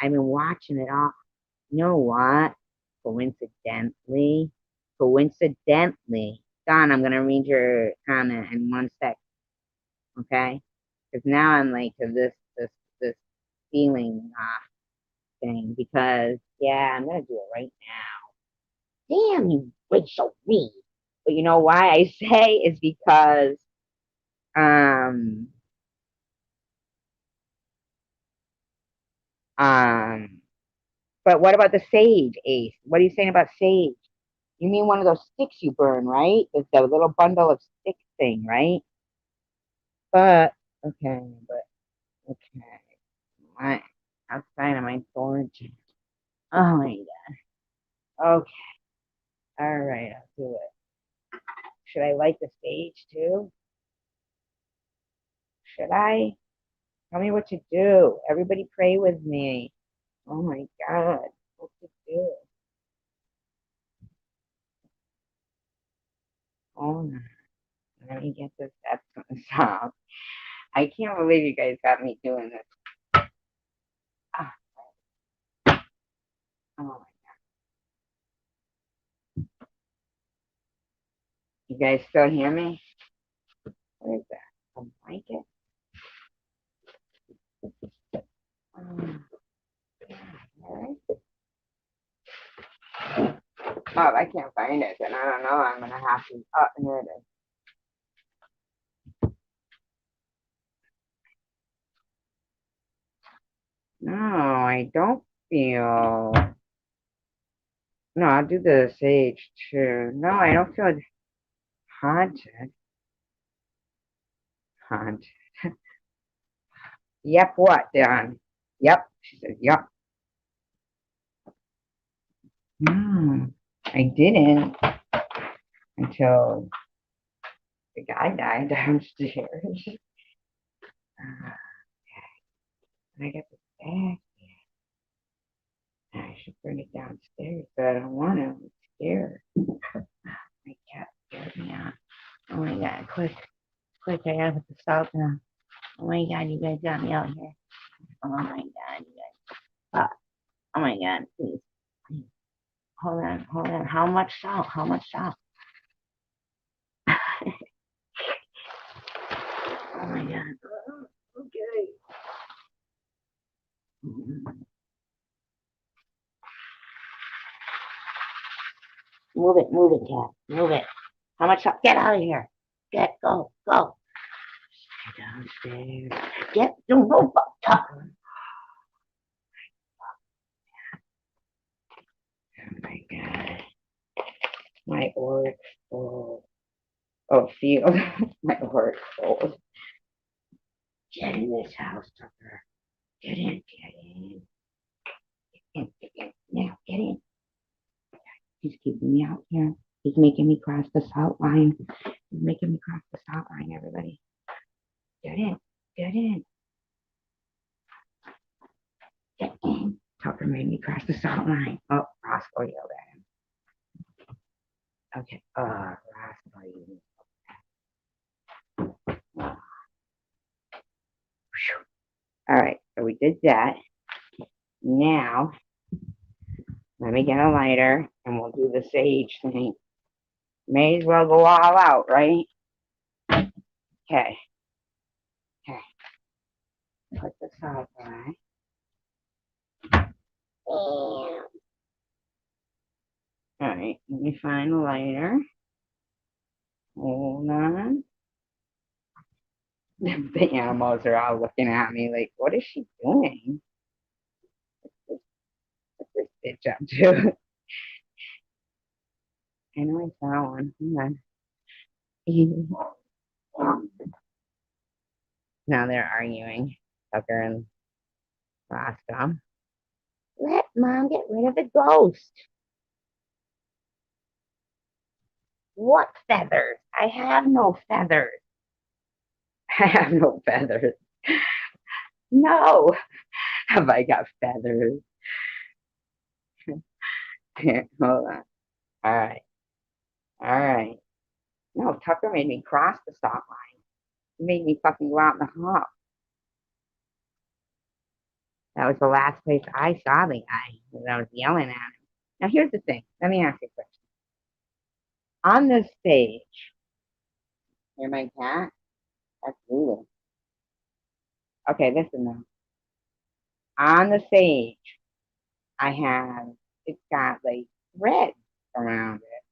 I've been watching it all. You know what? Coincidentally, Don, I'm gonna read your comment in 1 sec, okay? Because now I'm like to this feeling thing because yeah, I'm gonna do it right now. Damn you, Rachel Reed. But you know why I say is because um um. But what about the sage, Ace? What are you saying about sage? You mean one of those sticks you burn, right? The little bundle of stick thing, right? But okay, but okay. My outside of my storage. Oh my god. Okay. All right, I'll do it. Should I light the stage too? Should I? Tell me what to do. Everybody pray with me. Oh my god. What to do? Oh no. Let me get this Epsom salt. I can't believe you guys got me doing this. Ah, You guys still hear me? What is that? A blanket? Alright. Oh, I can't find it, then I don't know. I'm gonna have to. Oh, here it is. No, I don't feel. No, I'll do the sage too. No, I don't feel haunted. Haunted. Yep, what, Don? Yep. She said, yep. No, I didn't until the guy died downstairs. And I got the bag. I should bring it downstairs, but I don't want to. I'm scared. My cat scared me out. Oh my god, quick, quick, I gotta put the salt down. Oh my god, you guys got me out here. Oh my god, you guys. Oh my god, please. Please. Hold on, hold on. How much salt? How much salt? Oh my god. Okay. Move it, cat. Move it. How much salt? Get out of here. Go, go. Downstairs. Don't go up. Oh my god. My org full. Oh, field. My org full. Get in this house, Tucker. Get in, get in. Get in. Now, get in. He's keeping me out here. He's making me cross the salt line. He's making me cross the salt line, everybody. Get in. Get in. Get in. Tucker made me cross the salt line. Oh, Roscoe yelled at him. Okay. Roscoe, you. All right. So we did that. Now, let me get a lighter and we'll do the sage thing. May as well go all out, right? Okay. Okay. Put this out, right? All right. Let me find a lighter. Hold on. The animals are all looking at me like, what is she doing? What's this bitch up to? I know I saw one. Hold on. Now they're arguing. Tucker and Roscoe. Let mom get rid of the ghost. What feathers? I have no feathers. I have no feathers. No. Have I got feathers? Hold on. All right. All right. No, Tucker made me cross the stop line. He made me fucking go out in the hall. That was the last place I saw the guy when I was yelling at him. Now, here's the thing. Let me ask you a question. On this stage, hear my cat? That's Lulu. Okay, listen now. On the stage, it's got like thread around it.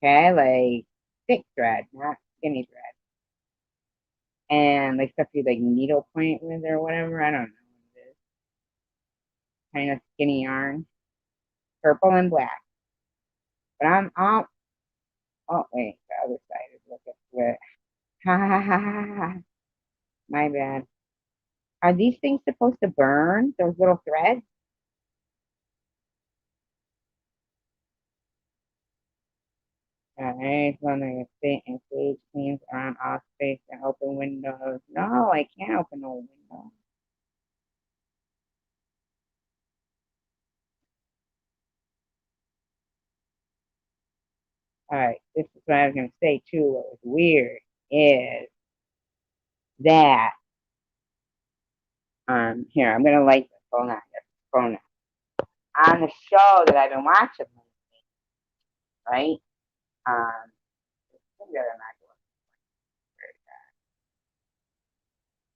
Okay, like thick thread, not skinny thread. And like stuff you like needle point with or whatever. I don't know what it is. Kind of skinny yarn, purple and black. But I'm all. Oh wait, the other side is looking good. Ha ha ha ha ha. My bad. Are these things supposed to burn? Those little threads? Alright, when I sit and stage cleans on off space and open windows. No, I can't open no window. Alright, this is what I was gonna say too. What was weird is that here, I'm gonna light this phone on this phone on the show that I've been watching lately, right? Um think that I'm not doing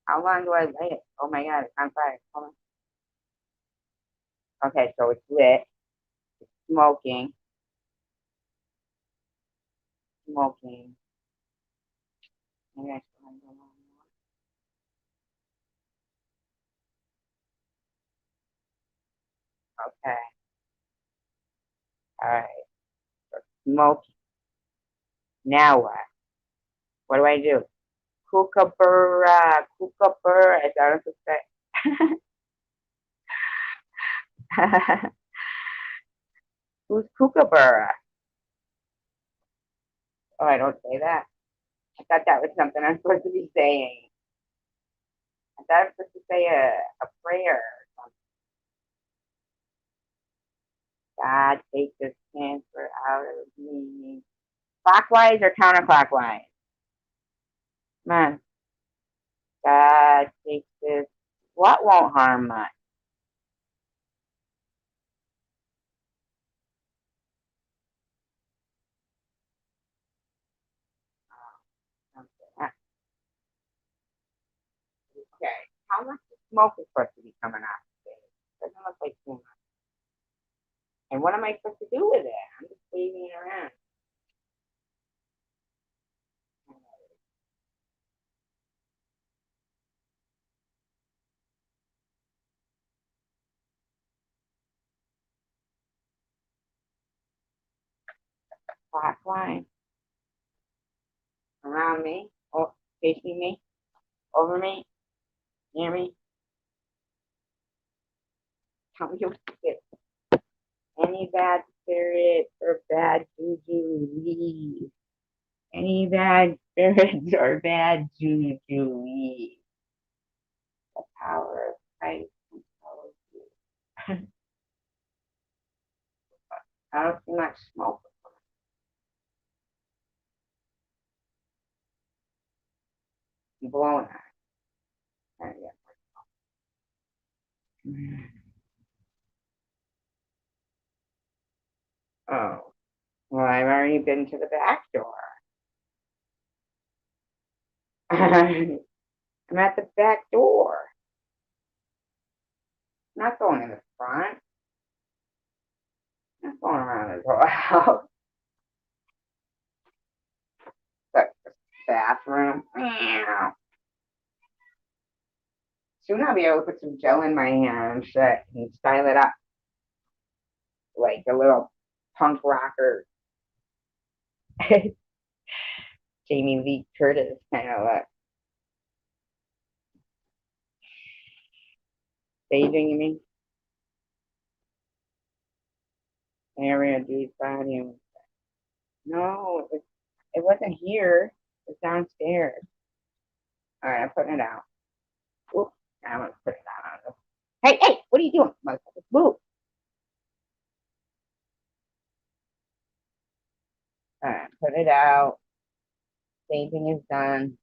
How long do I lay it? Oh my god, it's on fire. Hold on. Okay, so it's lit. It's smoking. Smoking. Maybe I should let it go on more. Okay. Alright. Smoking. Now what? What do I do? Kookaburra. Kookaburra. Is that what to say? Who's Kookaburra? Oh, I don't say that. I thought that was something I'm supposed to be saying. I thought I was supposed to say a prayer or something. God, take this cancer out of me. Clockwise or counterclockwise? Come on. God, take this. What won't harm much? Okay. How much smoke is supposed to be coming out today? Doesn't look like too much. And what am I supposed to do with it? I'm just waving it around. Clockwise. Around me. Oh, facing me. Over me. Near me. Tell me what to do. Any bad spirit or bad juju leave. Any bad spirits or bad juju leave. The power of Christ compels you. I don't see much smoke. I'm blowing on it. Oh, well, I've already been to the back door. I'm at the back door. I'm not going in the front. I'm not going around this whole house. The bathroom. Meow. Soon I'll be able to put some gel in my hair and shit and style it up like a little punk rocker Jamie Lee Curtis kind of look. Staging, you mean? Area D volume. No, it wasn't here. It's downstairs. All right, I'm putting it out. Oops, I'm gonna put it out. Hey, hey, what are you doing, motherfucker? Move. All right, put it out. Staging is done.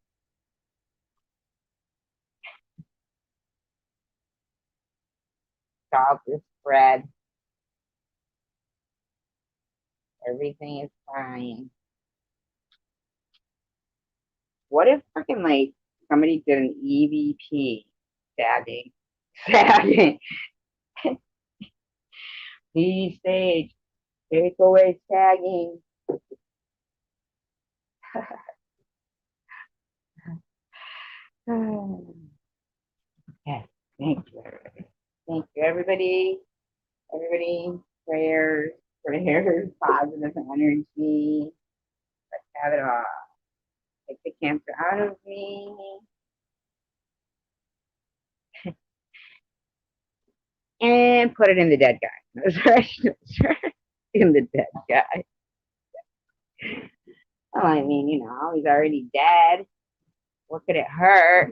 Salt is spread. Everything is fine. What if freaking like somebody did an EVP tagging? Tagging. Please stage. Take away tagging. Okay. Thank you. Thank you, everybody. Everybody, prayers, prayers, positive energy. Let's have it all. Take the cancer out of me. And put it in the dead guy. That's right. In the dead guy. Oh, I mean, he's already dead. What could it hurt?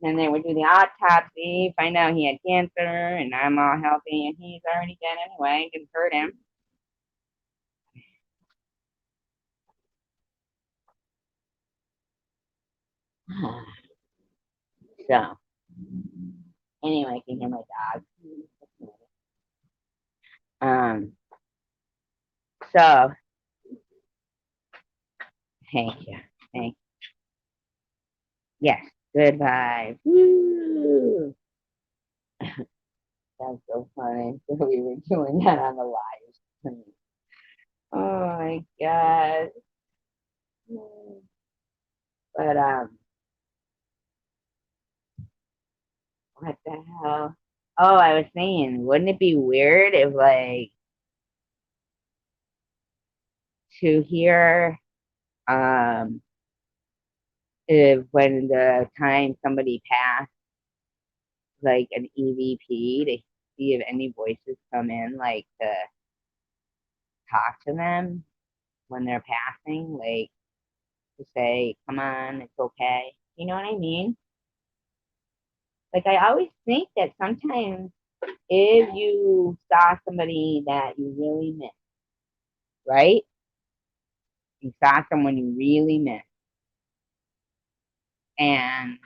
And then we do the autopsy, find out he had cancer, and I'm all healthy, and he's already dead anyway. It didn't hurt him. So, anyway, I can hear my dog. Um, so Thank you. Thank you. Yes. Goodbye. Woo! That's so funny. So we were doing that on the live. Oh my god. But what the hell? Oh, I was saying, wouldn't it be weird if like to hear if when the time somebody passed like an EVP to see if any voices come in like to talk to them when they're passing, like to say, come on, it's okay. You know what I mean? Like I always think that sometimes if you saw somebody that you really miss, right? You saw someone you really miss and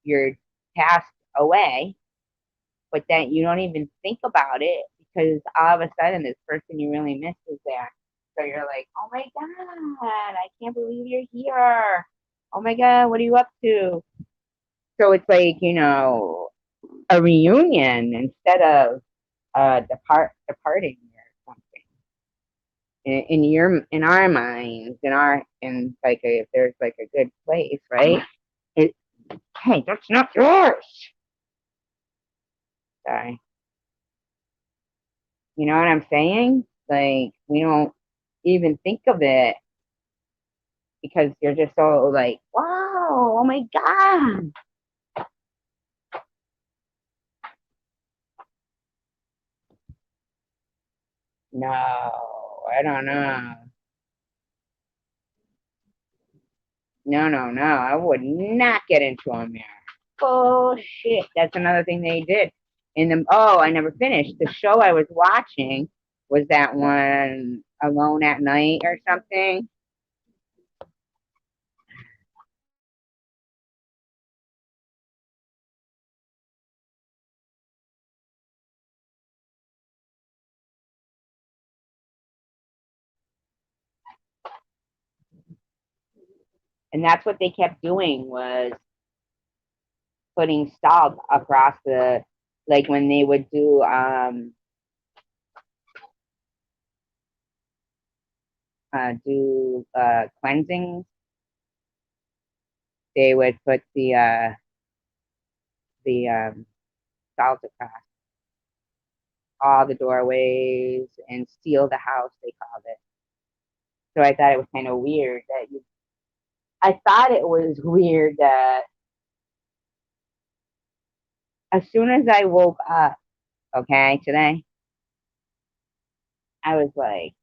you're passed away, but then you don't even think about it because all of a sudden this person you really miss is there. So you're like, oh my God, I can't believe you're here. Oh my God, what are you up to? So it's like, a reunion instead of departing or something. In our minds, in like if there's like a good place, right? It Hey, that's not yours. Sorry. You know what I'm saying? Like we don't even think of it because you're just so like, wow, oh my God. No, I don't know. No, no, no. I would not get into a mirror. Bullshit. That's another thing they did. I never finished. The show I was watching was that one Alone at Night or something. And that's what they kept doing was putting salt across like when they would do cleansing, they would put the salt across all the doorways and seal the house, they called it. So I thought it was kind of weird that I thought it was weird that as soon as I woke up, okay, today, I was like,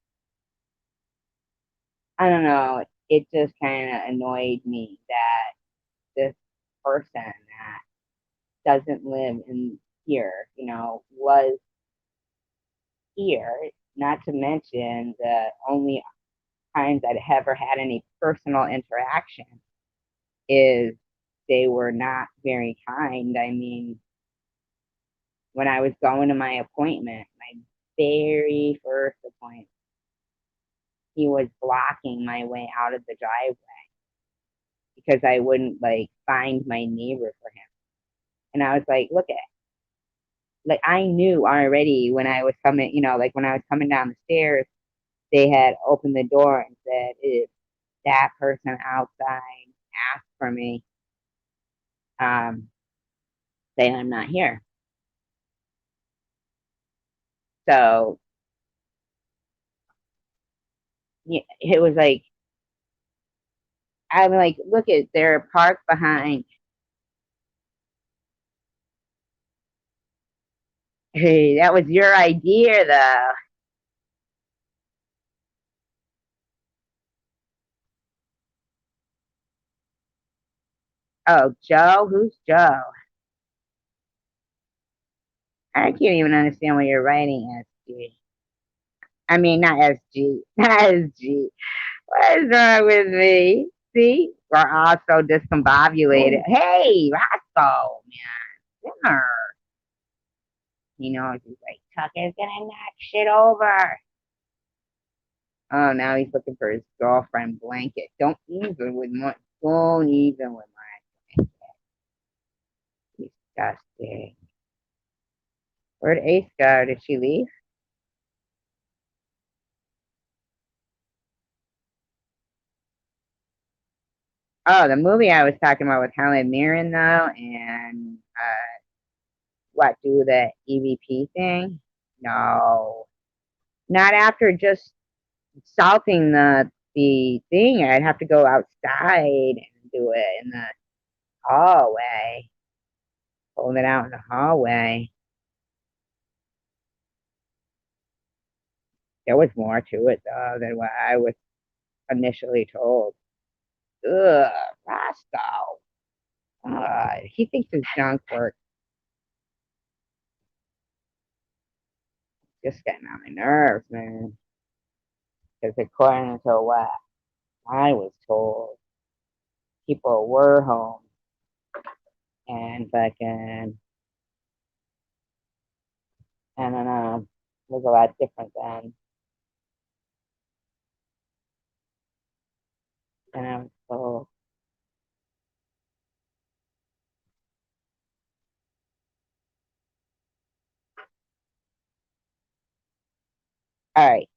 I don't know, it just kind of annoyed me that this person that doesn't live in here, was here, not to mention the only times I'd ever had any personal interaction is they were not very kind. I mean, when I was going to my appointment, my very first appointment, he was blocking my way out of the driveway because I wouldn't like find my neighbor for him. And I was like, look at, like I knew already when I was coming, like when I was coming down the stairs, they had opened the door and said, if that person outside asked for me, um, say I'm not here. So yeah, it was like, I'm like, look at their park behind. Hey, that was your idea though. Oh, Joe? Who's Joe? I can't even understand what you're writing, SG. I mean, not SG, not SG. What is wrong with me? See, we're all so discombobulated. Hey, Roscoe, man, dinner. He's like, Tucker's gonna knock shit over. Oh, now he's looking for his girlfriend blanket. Don't even with my, don't even with my disgusting. Where'd Ace go? Did she leave? Oh, the movie I was talking about with Helen Mirren though, and what do the EVP thing? No, not after just salting the thing. I'd have to go outside and do it in the hallway. Hold it out in the hallway. There was more to it though than what I was initially told. Ugh, Roscoe. He thinks his junk work. Just getting on my nerves, man. Because according to what I was told, people were home and fucking, I don't know, it was a lot different then. And I was told, all right,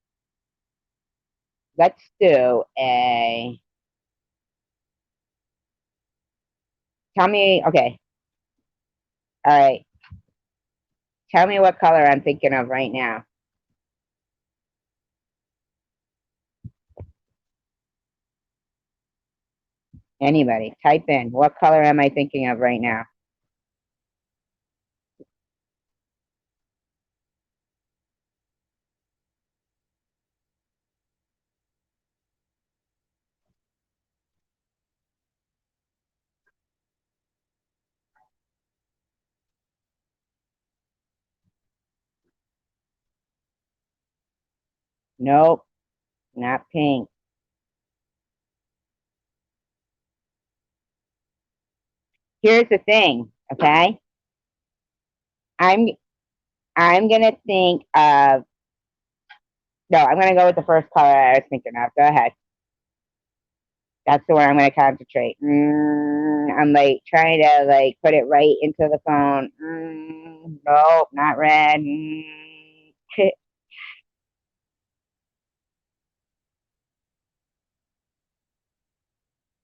let's do a, tell me, okay, all right, tell me what color I'm thinking of right now. Anybody, type in, what color am I thinking of right now? Nope, not pink. Here's the thing, okay? I'm I'm gonna think of no, I'm gonna go with the first color I was thinking of. Go ahead. That's the one I'm gonna concentrate. I'm like trying to like put it right into the phone. Nope, not red.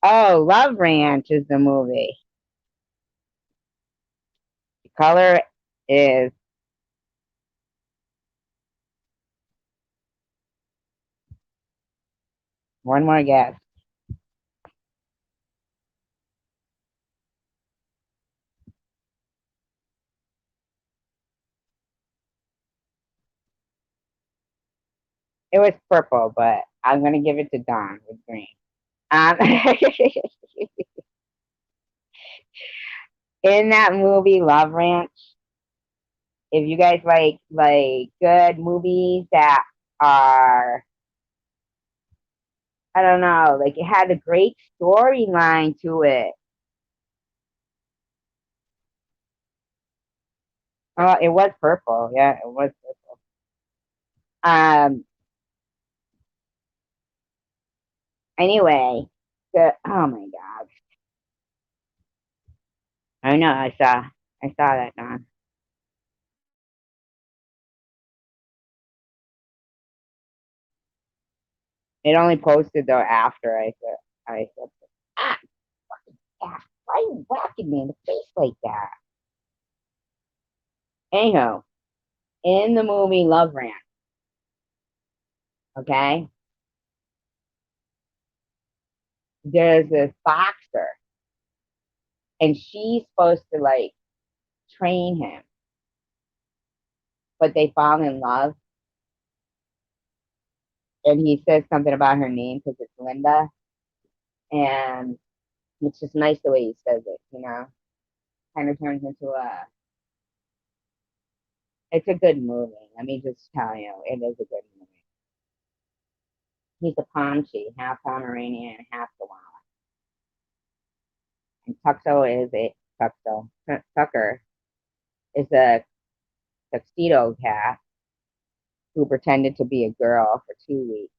Oh, Love Ranch is the movie. The color is one more guess. It was purple, but I'm gonna give it to Don with green. Um, in that movie Love Ranch, if you guys like good movies that are I don't know, like it had a great storyline to it. Oh, it was purple. Yeah, it was purple. Um. Anyway, oh my god, I know. I saw that, Don. It only posted though after I said, ah, ah, why are you whacking me in the face like that? Anyhow, in the movie Love Ranch, okay, there's this boxer, and she's supposed to like train him, but they fall in love, and he says something about her name because it's Linda, and it's just nice the way he says it, you know. Kind of turns into a. It's a good movie. Let me just tell you, it is a good movie. He's a Pomchi, half Pomeranian, half Chihuahua. And Tucker is a tuxedo cat who pretended to be a girl for 2 weeks.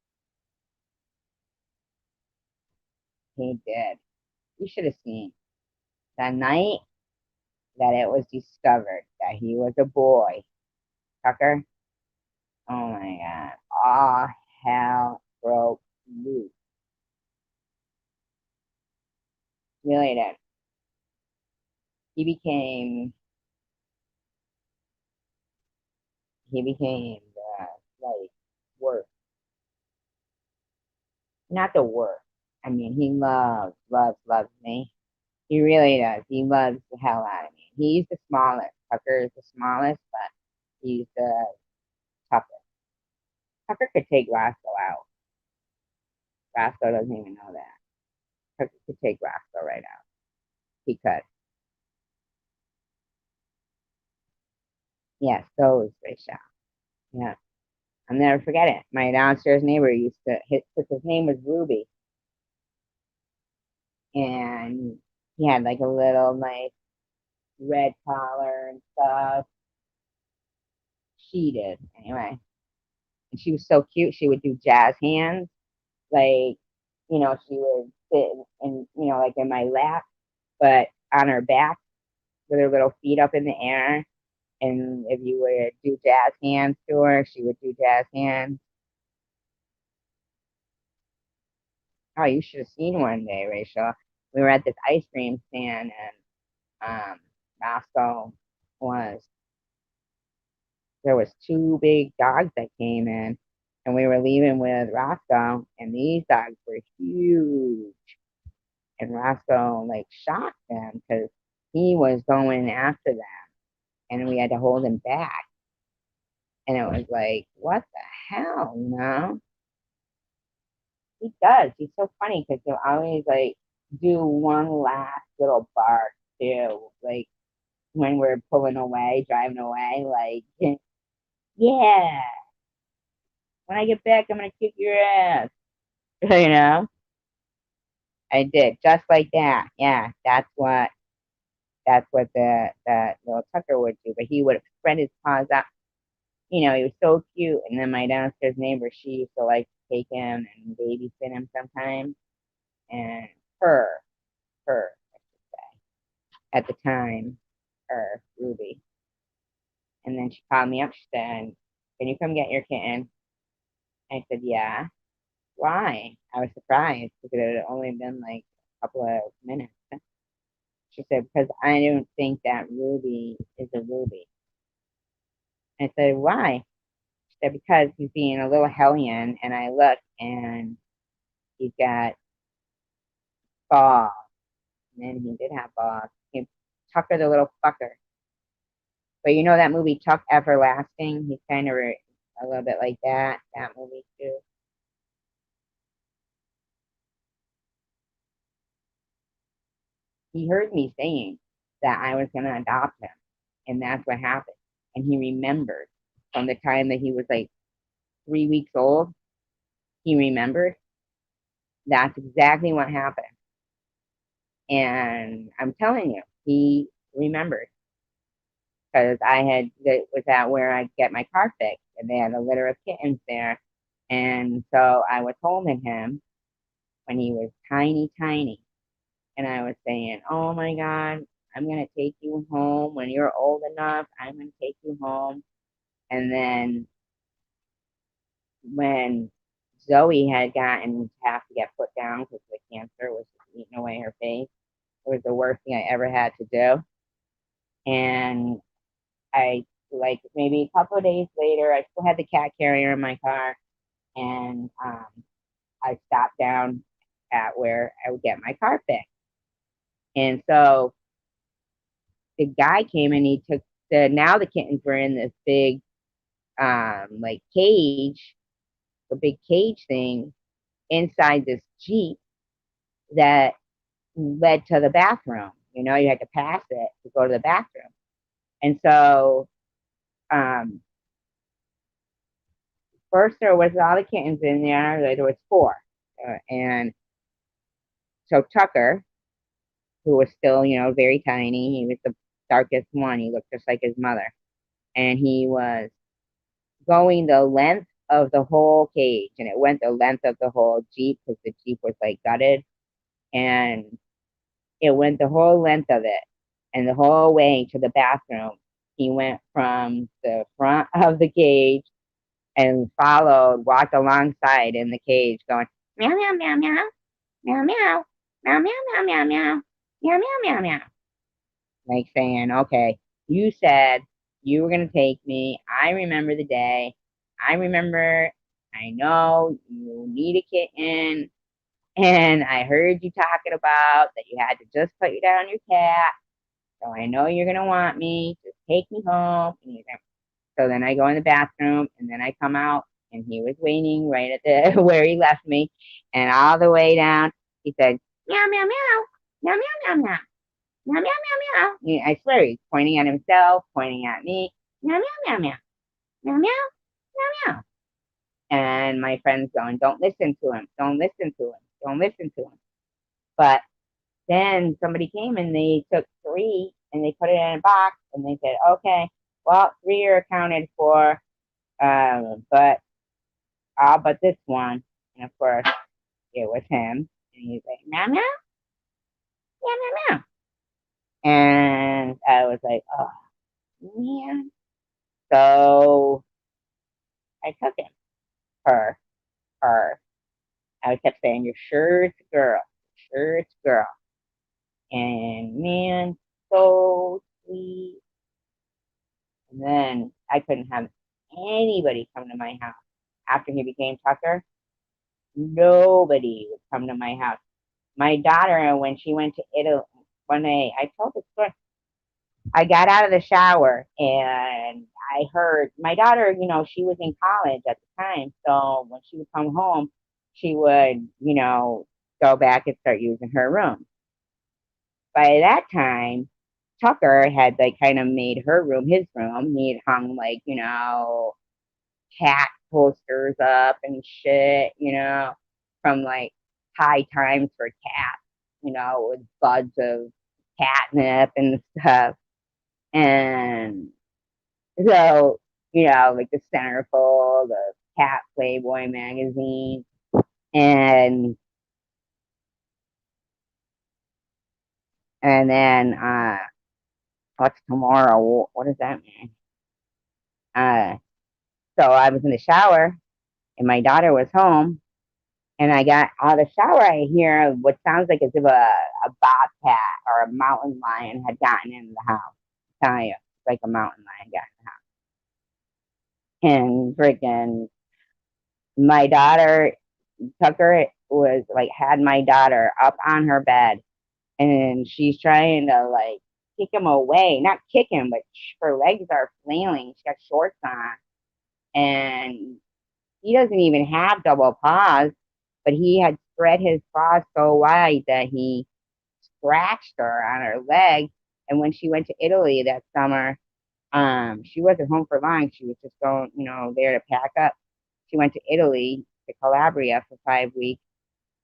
He did. You should have seen the night that it was discovered that he was a boy, Tucker. Oh my God. All hell broke loose. Really did. He became, the, like, worst. Not the worst. I mean, he loves me. He really does. He loves the hell out of me. He's the smallest. Tucker is the smallest, but he's the toughest. Tucker could take Roscoe out. Roscoe doesn't even know that. Tucker could take Roscoe right out. He could. Yes, those Rachel. Yeah. I'll never forget it. My downstairs neighbor used to hit, because his name was Ruby, and he had like a little nice red collar and stuff. She did anyway, and she was so cute. She would do jazz hands, like, she would sit like in my lap, but on her back with her little feet up in the air. And if you would do jazz hands to her, she would do jazz hands. Oh, you should have seen one day, Rachel. We were at this ice cream stand, and Roscoe was there was two big dogs that came in, and we were leaving with Roscoe, and these dogs were huge. And Roscoe like shocked them because he was going after them, and we had to hold him back. And it was like, what the hell, He does. He's so funny because he'll always like do one last little bark too, like when we're pulling away, driving away, like, yeah, when I get back, I'm gonna kick your ass. you know, I did just like that. Yeah, that's what the little Tucker would do. But he would spread his paws out. He was so cute. And then my downstairs neighbor, she used to like to take him and babysit him sometimes. And her, her, at the time, her, Ruby. And then she called me up. She said, "Can you come get your kitten?" I said, "Yeah." Why? I was surprised because it had only been like a couple of minutes. She said, "Because I don't think that Ruby is a Ruby." I said, "Why?" She said, "Because he's being a little hellion." And I looked, and he's got balls. And then he did have balls. He Tucker the little fucker. But you know that movie Tuck Everlasting? He's kind of a little bit like that movie too. He heard me saying that I was going to adopt him, and that's what happened. And he remembered from the time that he was like 3 weeks old. He remembered. That's exactly what happened. And I'm telling you, he remembered because I had that was that where I get my car fixed, and they had a litter of kittens there, and so I was holding him when he was tiny, tiny, and I was saying, "Oh my God, I'm gonna take you home when you're old enough. I'm gonna take you home." And then when Zoe had gotten to have to get put down because the cancer was eating away her face, it was the worst thing I ever had to do. And I, like, maybe a couple of days later, I still had the cat carrier in my car, and I stopped down at where I would get my car fixed. And so the guy came, and he took now the kittens were in this big like cage, a big cage thing inside this Jeep that led to the bathroom. You had to pass it to go to the bathroom. And so um, first there was all the kittens in there. There was four. And so Tucker, who was still, very tiny, he was the darkest one. He looked just like his mother. And he was going the length of the whole cage. And it went the length of the whole Jeep because the Jeep was like gutted. and it went the whole length of it, and the whole way to the bathroom. He went from the front of the cage and followed, walked alongside in the cage, going meow meow meow meow meow meow meow meow meow meow meow meow meow meow meow, like saying, "Okay, you said you were gonna take me. I remember the day. I remember. I know you need a kitten, and I heard you talking about that you had to just put you down your cat. So I know you're gonna want me. Just take me home." So then I go in the bathroom, and then I come out, and he was waiting right at the where he left me, and all the way down, he said, "Meow meow meow meow meow meow meow meow meow meow meow." I swear he's pointing at himself, pointing at me, meow meow meow meow meow meow meow meow. And my friend's going, "Don't listen to him. Don't listen to him. Don't listen to him." But then somebody came and they took three and they put it in a box and they said, "Okay, well, three are accounted for, but but this one." And of course, it was him. And he's like, "Meow meow meow meow meow." And I was like, "Oh man." So I took him, her, her. I kept saying, "You're sure it's a girl. You're sure it's a girl." And man, so sweet. And then I couldn't have anybody come to my house after he became Tucker. Nobody would come to my house. My daughter, when she went to Italy one day, I told the story. I got out of the shower and I heard my daughter, she was in college at the time. So when she would come home, she would, go back and start using her room. By that time, Tucker had like kind of made her room his room. He had hung like, cat posters up and shit, from like High Times for Cats, with buds of catnip and stuff. And so, like the centerfold, the Cat Playboy magazine. And then what's tomorrow? What does that mean? Uh so I was in the shower and my daughter was home and I got out of the shower, I hear what sounds like as if a bobcat or a mountain lion had gotten into the house. I'm telling you, it's like a mountain lion got in the house. And freaking my daughter, Tucker was like, had my daughter up on her bed and she's trying to like kick him away. Not kick him, but her legs are flailing. She got shorts on. And he doesn't even have double paws, but he had spread his paws so wide that he scratched her on her leg. And when she went to Italy that summer, she wasn't home for long. She was just going, there to pack up. She went to Italy, to Calabria for 5 weeks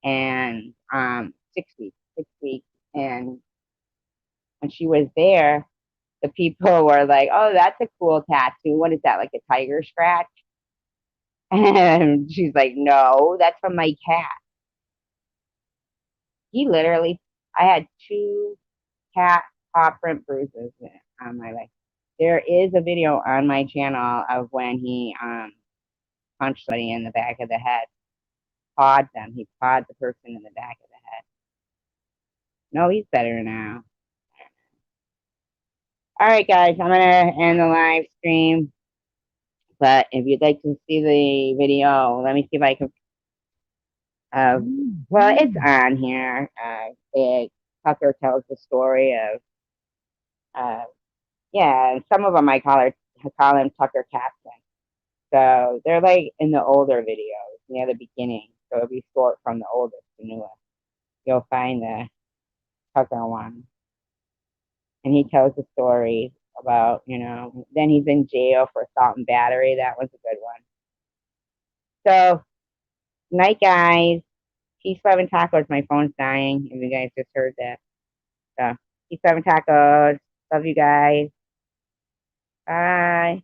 and 6 weeks, 6 weeks. And when she was there, the people were like, "Oh, that's a cool tattoo. What is that? Like a tiger scratch?" And she's like, "No, that's from my cat." He literally, I had two cat paw print bruises on my leg. There is a video on my channel of when he punched somebody in the back of the head, pawed them. He pawed the person in the back of the head. No, he's better now. All right, guys, I'm gonna end the live stream. But if you'd like to see the video, let me see if I can. Well, it's on here. Tucker tells the story of, yeah, and some of them I call him Tucker Captain. So they're like in the older videos, near the beginning. So it'll be short from the oldest to newest. You'll find the Tucker one. And he tells the story about, then he's in jail for assault and battery. That was a good one. So, night, guys. Peace, love, and tacos. My phone's dying. If you guys just heard that. So, peace, love, and tacos. Love you guys. Bye.